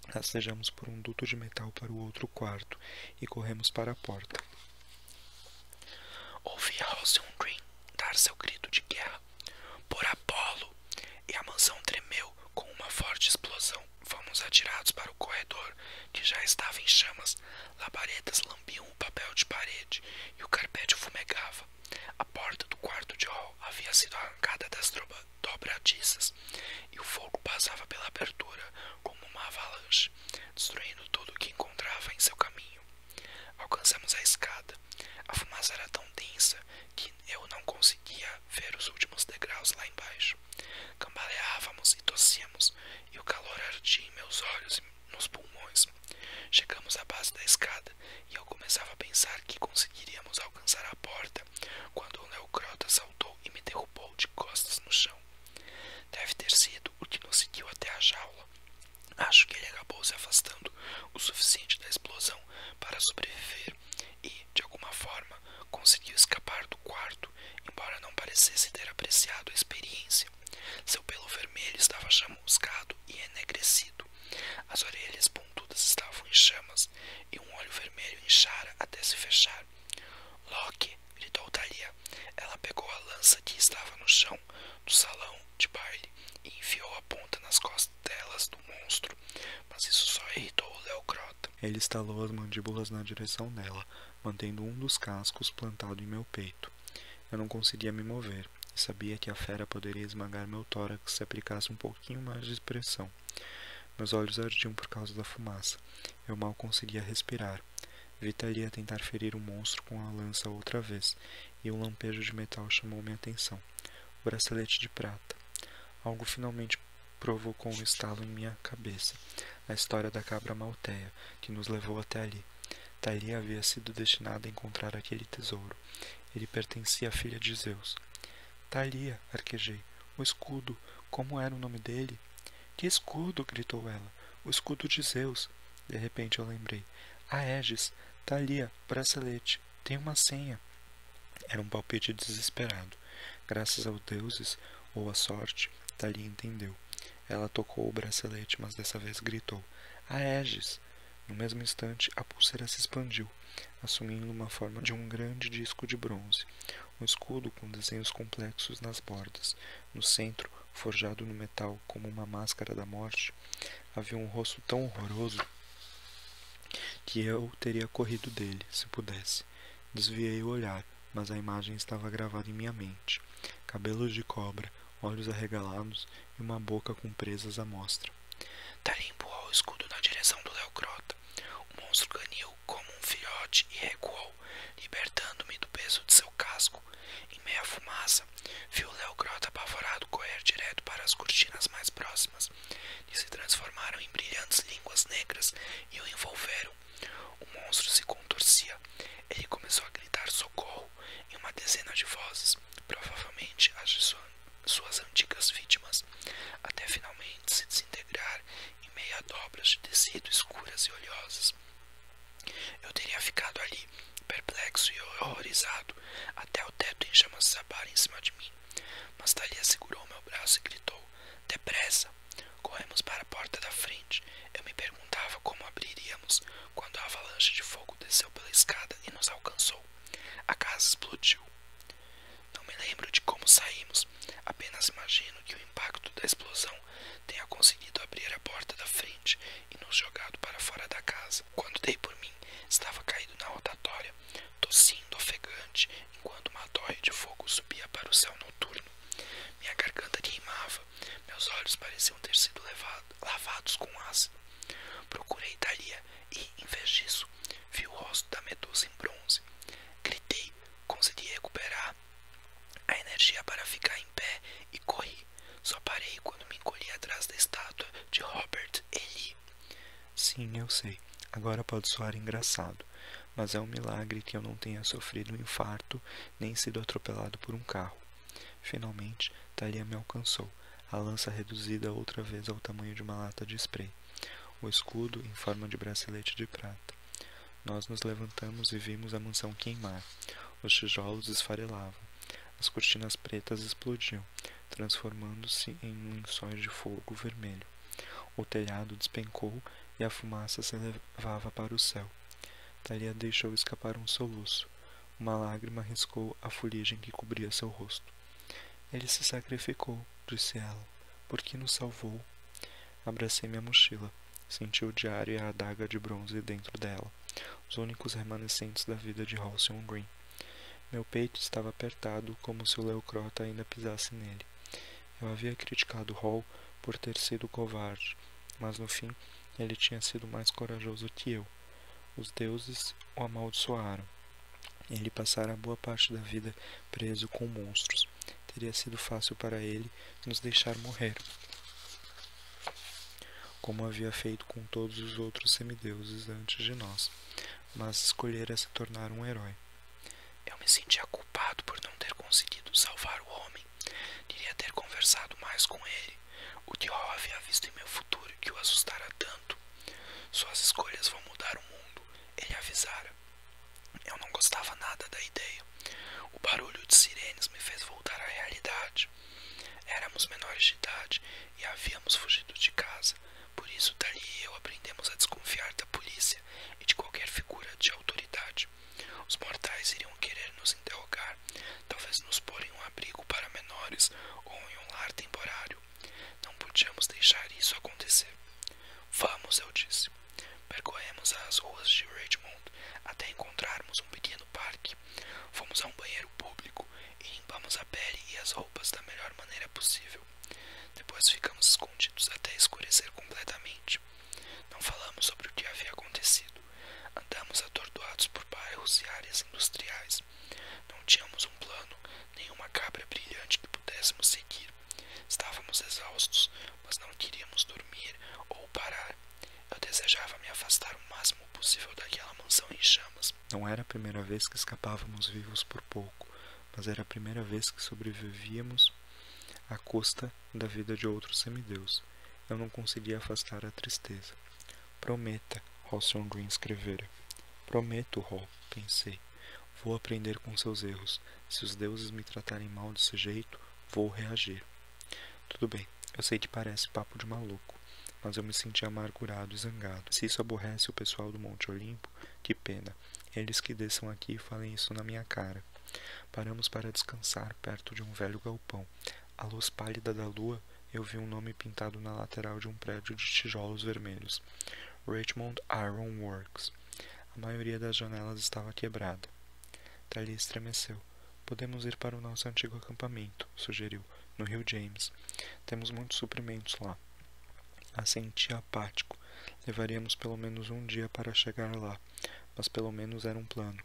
Rastejamos por um duto de metal para o outro quarto e corremos para a porta. Ouvi a Halcyon Green dar seu grito de guerra. Por Apolo! E a mansão tremeu com uma forte explosão. Fomos atirados para o corredor, que já estava em chamas. Labaredas lambiam o papel de parede e o carpete fumegava. A porta do quarto de Hall havia sido arrancada das dobradiças e o fogo passava pela abertura como uma avalanche, destruindo tudo o que encontrava em seu caminho. Alcançamos a escada. A fumaça era tão densa que eu não conseguia ver os últimos degraus lá embaixo. Cambaleávamos e tossíamos, e o calor ardia em meus olhos e nos pulmões. Chegamos à base da escada, e eu começava a pensar que conseguiríamos alcançar a porta, quando um leucrota saltou e me derrubou de costas no chão. Deve ter sido o que nos seguiu até a jaula. Acho que ele acabou se afastando o suficiente da explosão para sobreviver e, de alguma forma, conseguiu escapar do quarto, embora não parecesse ter apreciado a experiência. Seu pelo vermelho estava chamuscado e enegrecido. As orelhas pontudas estavam em chamas e um olho vermelho inchara até se fechar. Loki! Gritou Thalia. Ela pegou a lança que estava no chão do salão de baile e enfiou a ponta nas costelas do monstro, mas isso só irritou o leucrota. Ele estalou as mandíbulas na direção dela, mantendo um dos cascos plantado em meu peito. Eu não conseguia me mover, e sabia que a fera poderia esmagar meu tórax se aplicasse um pouquinho mais de pressão. Meus olhos ardiam por causa da fumaça. Eu mal conseguia respirar. Vi Thalia tentar ferir o monstro com a lança outra vez, e um lampejo de metal chamou minha atenção. O bracelete de prata. Algo finalmente provocou um estalo em minha cabeça. A história da cabra malteia, que nos levou até ali. Thalia havia sido destinada a encontrar aquele tesouro. Ele pertencia à filha de Zeus. Thalia, arquejei. O escudo. Como era o nome dele? Que escudo? Gritou ela. O escudo de Zeus. De repente eu lembrei. Aegis. Thalia, bracelete. Tem uma senha. Era um palpite desesperado. Graças aos deuses, ou à sorte, Thalia entendeu. Ela tocou o bracelete, mas dessa vez gritou. Aegis! No mesmo instante, a pulseira se expandiu, assumindo uma forma de um grande disco de bronze. Um escudo com desenhos complexos nas bordas. No centro, forjado no metal como uma máscara da morte, havia um rosto tão horroroso que eu teria corrido dele, se pudesse. Desviei o olhar, mas a imagem estava gravada em minha mente. Cabelos de cobra, olhos arregalados e uma boca com presas à mostra. Thalia empurrou o escudo na direção do leucrota. O monstro ganiu como um filhote e recuou, libertando-me do peso de seu casco. Em meia fumaça, vi o leucrota apavorado correr direto para as cortinas mais próximas, que se transformaram em brilhantes línguas negras e o envolveram. O monstro se contorcia. Ele começou a gritar socorro em uma dezena de vozes, provavelmente as de suas antigas vítimas, até finalmente se desintegrar em meia dobras de tecido escuras e oleosas. Eu teria em cima de mim, mas Thalia segurou meu braço e gritou: depressa! Corremos para a porta da frente. Eu me perguntava como abriríamos quando a avalanche de fogo desceu pela escada e nos alcançou. A casa explodiu. Não me lembro de como saímos, apenas imagino que o impacto da explosão tenha conseguido abrir a porta da frente e nos jogado para fora da casa. Quando dei por mim, estava caído na rotatória, tossindo ofegante, enquanto uma torre de fogo subia para o céu noturno. Minha garganta queimava, meus olhos pareciam ter sido lavados com ácido. Procurei Thalia e, em vez disso, vi o rosto da medusa em bronze. Gritei, consegui recuperar a energia para ficar em pé e corri. Só parei quando me encolhi atrás da estátua de Robert E. Lee. Sim, eu sei. Agora pode soar engraçado, mas é um milagre que eu não tenha sofrido um infarto nem sido atropelado por um carro. Finalmente, Thalia me alcançou, a lança reduzida outra vez ao tamanho de uma lata de spray, o escudo em forma de bracelete de prata. Nós nos levantamos e vimos a mansão queimar. Os tijolos esfarelavam. As cortinas pretas explodiam, transformando-se em lençóis de fogo vermelho. O telhado despencou e a fumaça se elevava para o céu. Thalia deixou escapar um soluço. Uma lágrima riscou a fuligem que cobria seu rosto. Ele se sacrificou, disse ela, porque nos salvou. Abracei minha mochila. Senti o diário e a adaga de bronze dentro dela, os únicos remanescentes da vida de Halcyon Green. Meu peito estava apertado, como se o leucrota ainda pisasse nele. Eu havia criticado Hall por ter sido covarde, mas no fim ele tinha sido mais corajoso que eu. Os deuses o amaldiçoaram. Ele passara boa parte da vida preso com monstros. Teria sido fácil para ele nos deixar morrer, como havia feito com todos os outros semideuses antes de nós, mas escolhera se tornar um herói. Eu me sentia culpado por não ter conseguido salvar o homem. Queria ter conversado mais com ele. O que Hall havia visto em meu futuro que o assustara tanto. Suas escolhas vão mudar o mundo, ele avisara. Eu não gostava nada da ideia. O barulho de sirenes me fez voltar à realidade. Éramos menores de idade e havíamos fugido de casa. Por isso, Thalia e eu aprendemos a desconfiar da polícia e de qualquer figura de autoridade. Os mortais iriam querer nos interrogar, talvez nos pôr em um abrigo para menores ou em um lar temporário. Não podíamos deixar isso acontecer. Vamos, eu disse. Percorremos as ruas de Richmond até encontrarmos um pequeno parque. Fomos a um banheiro público e limpamos a pele e as roupas da melhor maneira possível. Depois ficamos escondidos até escurecer completamente. Não falamos sobre o que havia acontecido. Andamos atordoados por bairros e áreas industriais. Não tínhamos um plano, nem uma cabra brilhante que pudéssemos seguir. Estávamos exaustos, mas não queríamos dormir ou parar. Eu desejava me afastar o máximo possível daquela mansão em chamas. Não era a primeira vez que escapávamos vivos por pouco, mas era a primeira vez que sobrevivíamos à custa da vida de outro semideus. Eu não conseguia afastar a tristeza. Prometa, Halcyon Green escrevera. Prometo, Hall, pensei. Vou aprender com seus erros. Se os deuses me tratarem mal desse jeito, vou reagir. Tudo bem, eu sei que parece papo de maluco, mas eu me senti amargurado e zangado. Se isso aborrece o pessoal do Monte Olimpo, que pena. Eles que desçam aqui e falem isso na minha cara. Paramos para descansar perto de um velho galpão. À luz pálida da lua, eu vi um nome pintado na lateral de um prédio de tijolos vermelhos. Richmond Iron Works. A maioria das janelas estava quebrada. Thalia estremeceu. Podemos ir para o nosso antigo acampamento, sugeriu, no Rio James. Temos muitos suprimentos lá. Assenti apático. Levaríamos pelo menos um dia para chegar lá, mas pelo menos era um plano.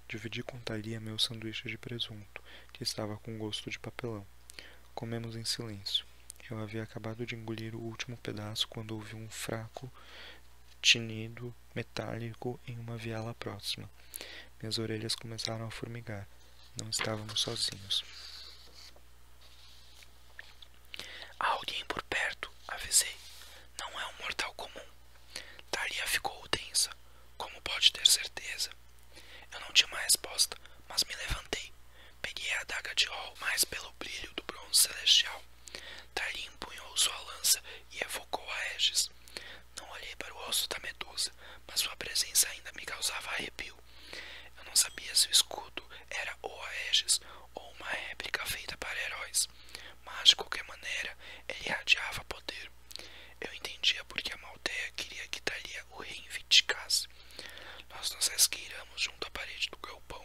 Dividi com Thalia meu sanduíche de presunto, que estava com gosto de papelão. Comemos em silêncio. Eu havia acabado de engolir o último pedaço quando ouvi um fraco tinido metálico em uma viela próxima. Minhas orelhas começaram a formigar. Não estávamos sozinhos. Há alguém por perto, avisei. Não é um mortal comum. Thalia ficou tensa. Como pode ter certeza? Eu não tinha uma resposta, mas me levantei. Peguei a adaga de Hall mais pelo brilho do bronze celestial. Thalia empunhou sua lança e evocou a Aegis. Não olhei para o rosto da medusa, mas sua presença ainda me causava arrepio. Eu não sabia se o escudo era ou a Aegis ou uma réplica feita para heróis, mas de qualquer maneira ele irradiava poder. Eu entendia porque a Malteia queria que Thalia o reivindicasse. Nós nos esgueiramos junto à parede do galpão.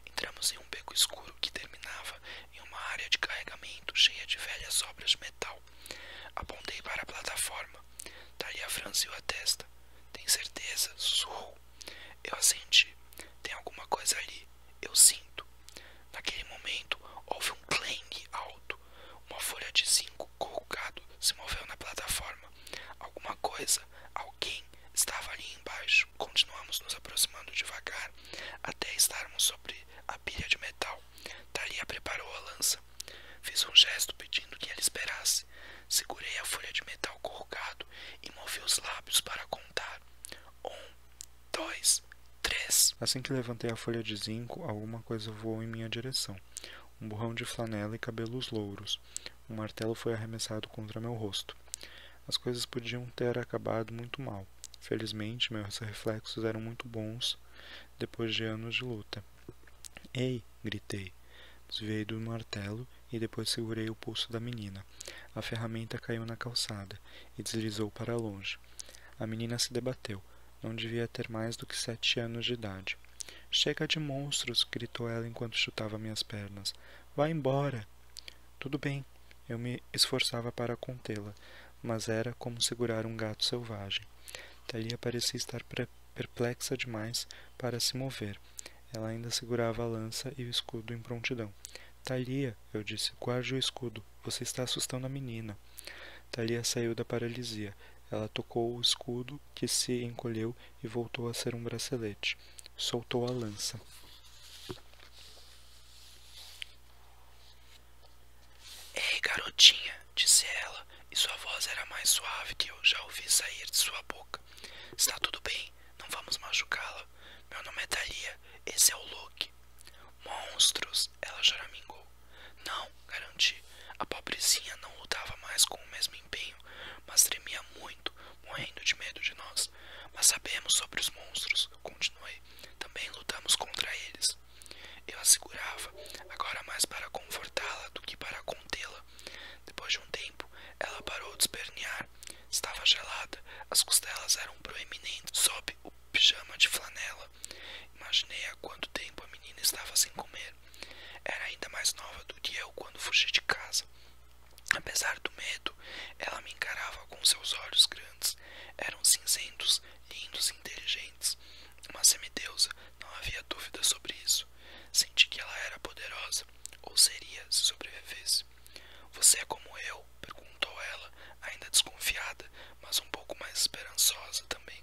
Entramos em um beco escuro que terminava em uma área de carregamento cheia de velhas obras de metal. Apontei para a plataforma. Thalia franziu a testa. Tem certeza? Sussurrou. Eu assenti. Tem alguma coisa ali. Eu sinto. Naquele momento, houve um clang alto. Uma folha de zinco colocado se moveu na plataforma. Alguma coisa, alguém, estava ali embaixo. Continuamos nos aproximando devagar, até estarmos sobre a pilha de metal. Thalia preparou a lança. Fiz um gesto pedindo que ele esperasse. Segurei a folha de metal corrugado e movi os lábios para contar. 1, 2, 3. Assim que levantei a folha de zinco, alguma coisa voou em minha direção. Um borrão de flanela e cabelos louros. Um martelo foi arremessado contra meu rosto. As coisas podiam ter acabado muito mal. Felizmente, meus reflexos eram muito bons depois de anos de luta. Ei! Gritei. Desviei do martelo e depois segurei o pulso da menina. A ferramenta caiu na calçada e deslizou para longe. A menina se debateu. Não devia ter mais do que 7 anos de idade. Chega de monstros! Gritou ela enquanto chutava minhas pernas. Vá embora! Tudo bem. Eu me esforçava para contê-la, mas era como segurar um gato selvagem. Thalia parecia estar perplexa demais para se mover. Ela ainda segurava a lança e o escudo em prontidão. Thalia, eu disse, guarde o escudo. Você está assustando a menina. Thalia saiu da paralisia. Ela tocou o escudo, que se encolheu e voltou a ser um bracelete. Soltou a lança. Ei, garotinha, disse ela, e sua voz era mais suave que eu já ouvi sair de sua boca. Está tudo bem, não vamos machucá-la. Meu nome é Thalia, esse é o Luke. Monstros, ela choramingou. Não, garanti. A pobrezinha não lutava mais com o mesmo empenho, mas tremia muito, morrendo de medo de nós. Mas sabemos sobre os monstros, continuei. Também lutamos contra eles. Eu a segurava, agora mais para confortá-la do que para contê-la. Depois de um tempo, ela parou de espernear. Estava gelada, as costelas eram proeminentes sob o pijama de flanela. Imaginei há quanto tempo a menina estava sem comer. Era ainda mais nova do que eu quando fugi de casa. Apesar do medo, ela me encarava com seus olhos grandes. Eram cinzentos, lindos e inteligentes. Uma semideusa, não havia dúvida sobre isso. Senti que ela era poderosa, ou seria se sobrevivesse. Você é como eu? Perguntou ela, ainda desconfiada, mas um pouco mais esperançosa também.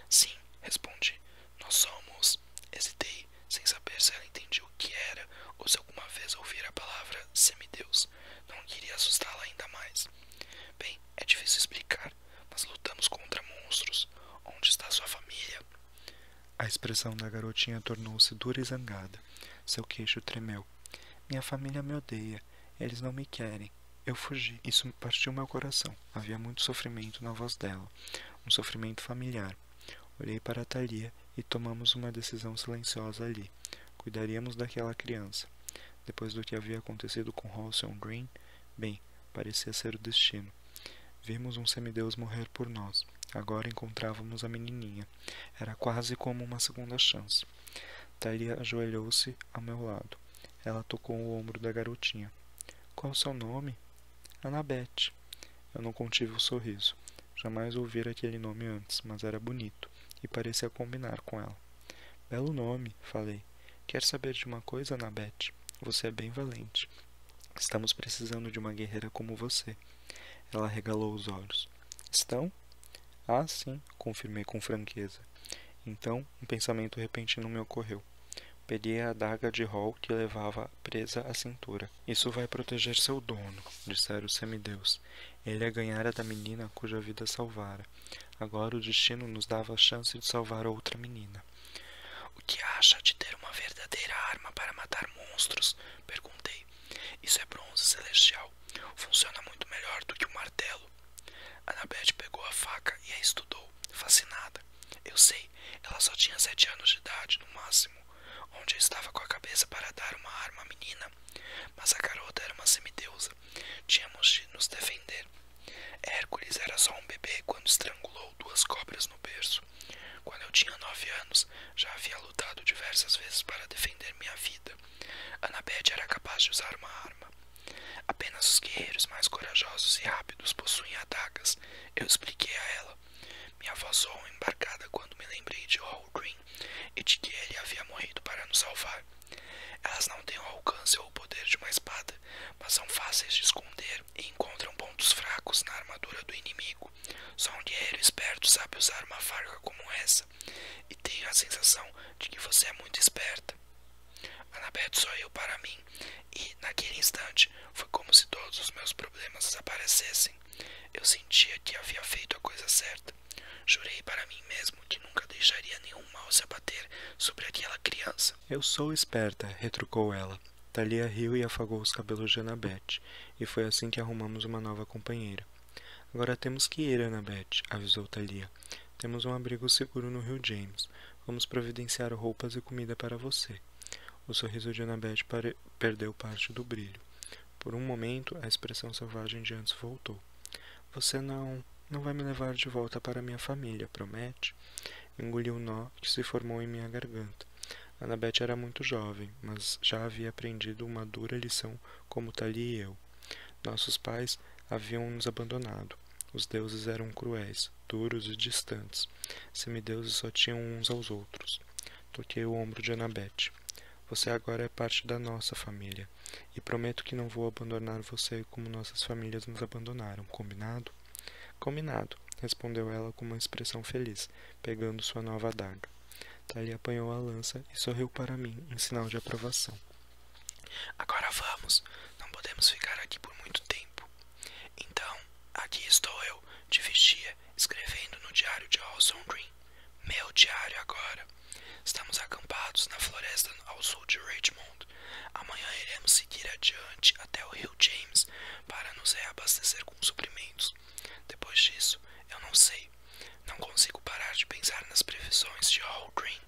Sim, respondi. Nós somos. Hesitei, sem saber se ela entendia o que era ou se alguma vez ouvira a palavra semideus. Não queria assustá-la ainda mais. Bem, é difícil explicar, mas lutamos contra monstros. Onde está sua família? A expressão da garotinha tornou-se dura e zangada. Seu queixo tremeu. Minha família me odeia. Eles não me querem. Eu fugi. Isso partiu meu coração. Havia muito sofrimento na voz dela. Um sofrimento familiar. Olhei para Thalia e tomamos uma decisão silenciosa ali. Cuidaríamos daquela criança. Depois do que havia acontecido com Halcyon Green, bem, parecia ser o destino. Vimos um semideus morrer por nós. Agora encontrávamos a menininha. Era quase como uma segunda chance. Thalia ajoelhou-se ao meu lado. Ela tocou o ombro da garotinha. Qual o seu nome? Annabeth. Eu não contive o sorriso. Jamais ouvira aquele nome antes, mas era bonito e parecia combinar com ela. Belo nome, falei. Quer saber de uma coisa, Annabeth? Você é bem valente. Estamos precisando de uma guerreira como você. Ela regalou os olhos. Estão? Ah, sim, confirmei com franqueza. Então, um pensamento repentino me ocorreu. Peguei a adaga de Hall que levava presa à cintura. Isso vai proteger seu dono, dissera o semideus. Ele a ganhara da menina cuja vida salvara. Agora o destino nos dava a chance de salvar outra menina. O que acha de ter uma verdadeira arma para matar monstros? Perguntei. Isso é bronze celestial. Funciona muito melhor do que um martelo. Annabeth pegou a faca e a estudou, fascinada. Eu sei, ela só tinha 7 anos de idade, no máximo. Onde eu estava com a cabeça para dar uma arma à menina. Mas a garota era uma semideusa. Tínhamos de nos defender. Hércules era só um bebê quando estrangulou 2 cobras no berço. Quando eu tinha 9 anos, já havia lutado diversas vezes para defender minha vida. Annabeth era capaz de usar uma arma. Apenas os guerreiros mais corajosos e rápidos possuem adagas. Eu expliquei a ela. Minha voz soou embargada quando me lembrei de Hallgreen e de que ele havia morrido para nos salvar. Elas não têm o alcance ou o poder de uma espada, mas são fáceis de esconder e encontram pontos fracos na armadura do inimigo. Só um guerreiro esperto sabe usar uma faca como essa, e tenho a sensação de que você é muito esperta. Annabeth sorriu para mim, e, naquele instante, foi como se todos os meus problemas desaparecessem. Eu sentia que havia feito a coisa certa. Jurei para mim mesmo que nunca deixaria nenhum mal se abater sobre aquela criança. Eu sou esperta, retrucou ela. Thalia riu e afagou os cabelos de Annabeth, e foi assim que arrumamos uma nova companheira. Agora temos que ir, Annabeth, avisou Thalia. Temos um abrigo seguro no Rio James. Vamos providenciar roupas e comida para você. O sorriso de Annabeth perdeu parte do brilho. Por um momento, a expressão selvagem de antes voltou. Você não vai me levar de volta para minha família, promete? Engoli o nó que se formou em minha garganta. Annabeth era muito jovem, mas já havia aprendido uma dura lição como Thalia e eu. Nossos pais haviam nos abandonado. Os deuses eram cruéis, duros e distantes. Semideuses só tinham uns aos outros. Toquei o ombro de Annabeth. Você agora é parte da nossa família, e prometo que não vou abandonar você como nossas famílias nos abandonaram, combinado? Combinado, respondeu ela com uma expressão feliz, pegando sua nova adaga. Thalia apanhou a lança e sorriu para mim, em sinal de aprovação. Agora vamos, não podemos ficar aqui por muito tempo. Então, aqui estou eu, de vigia, escrevendo no diário de Orson Green. Meu diário agora. Estamos acampados na floresta ao sul de Richmond. Amanhã iremos seguir adiante até o rio James para nos reabastecer com suprimentos. Depois disso, eu não sei. Não consigo parar de pensar nas previsões de Hallgreen.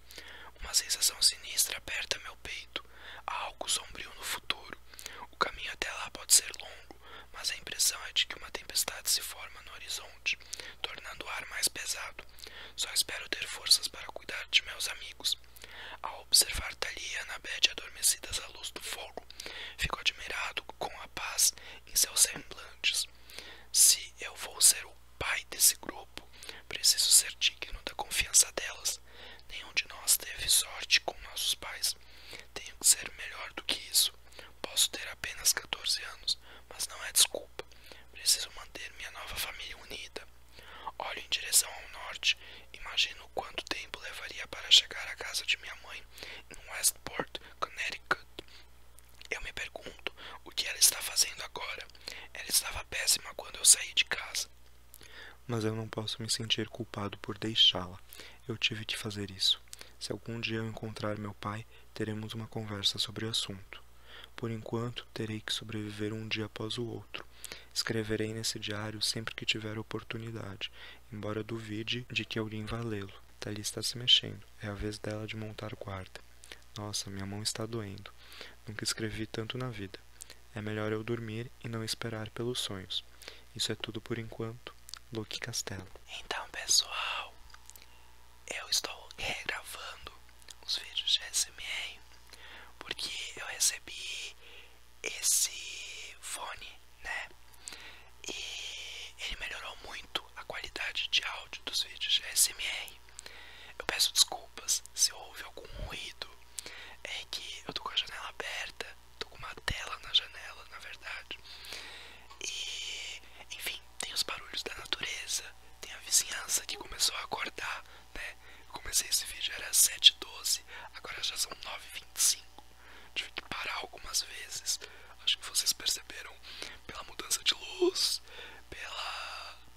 Uma sensação sinistra aperta meu peito. Há algo sombrio no futuro. O caminho até lá pode ser longo, mas a impressão é de que uma tempestade se forma no horizonte, tornando o ar mais pesado. Só espero ter forças para cuidar de meus amigos. Ao observar Thalia e Annabeth adormecidas à luz do fogo, fico admirado com a paz em seus semblantes. Se eu vou ser o pai desse grupo, preciso ser digno da confiança delas. Nenhum de nós teve sorte com nossos pais. Tenho que ser melhor do que isso. Posso ter apenas 14 anos, mas não é desculpa. Preciso manter minha nova família unida. Olho em direção ao norte. Imagino quanto tempo levaria para chegar à casa de minha mãe, em Westport, Connecticut. Eu me pergunto o que ela está fazendo agora. Ela estava péssima quando eu saí de casa. Mas eu não posso me sentir culpado por deixá-la. Eu tive que fazer isso. Se algum dia eu encontrar meu pai, teremos uma conversa sobre o assunto. Por enquanto, terei que sobreviver um dia após o outro. Escreverei nesse diário sempre que tiver oportunidade, embora duvide de que alguém vá lê-lo. Thalia está se mexendo. É a vez dela de montar guarda. Nossa, minha mão está doendo. Nunca escrevi tanto na vida. É melhor eu dormir e não esperar pelos sonhos. Isso é tudo por enquanto. Luke Castelo. Então, pessoal, eu estou regravando os vídeos de SMR porque eu recebi esse fone, né? E ele melhorou muito a qualidade de áudio dos vídeos de SMR. Eu peço desculpas se houve algum ruído. É que eu tô com a janela aberta, tô com uma tela na janela, na verdade. E, enfim, tem os barulhos da natureza, tem a vizinhança que começou a acordar, né? Eu comecei esse vídeo, era 7h12, agora já são 9h25. Tive que parar algumas vezes. Acho que vocês perceberam pela mudança de luz,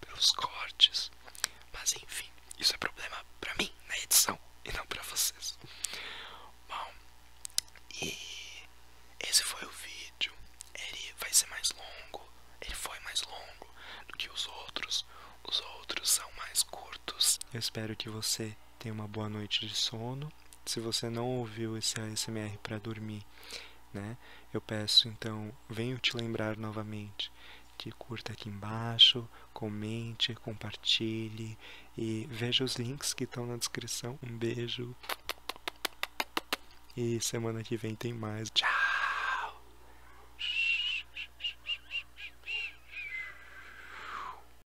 pelos cortes. Mas enfim, isso é problema pra mim na edição e não pra vocês. espero que você tenha uma boa noite de sono. Se você não ouviu esse ASMR para dormir, né? Eu peço então, venho te lembrar novamente que curta aqui embaixo, comente, compartilhe e veja os links que estão na descrição. Um beijo e semana que vem tem mais. Tchau!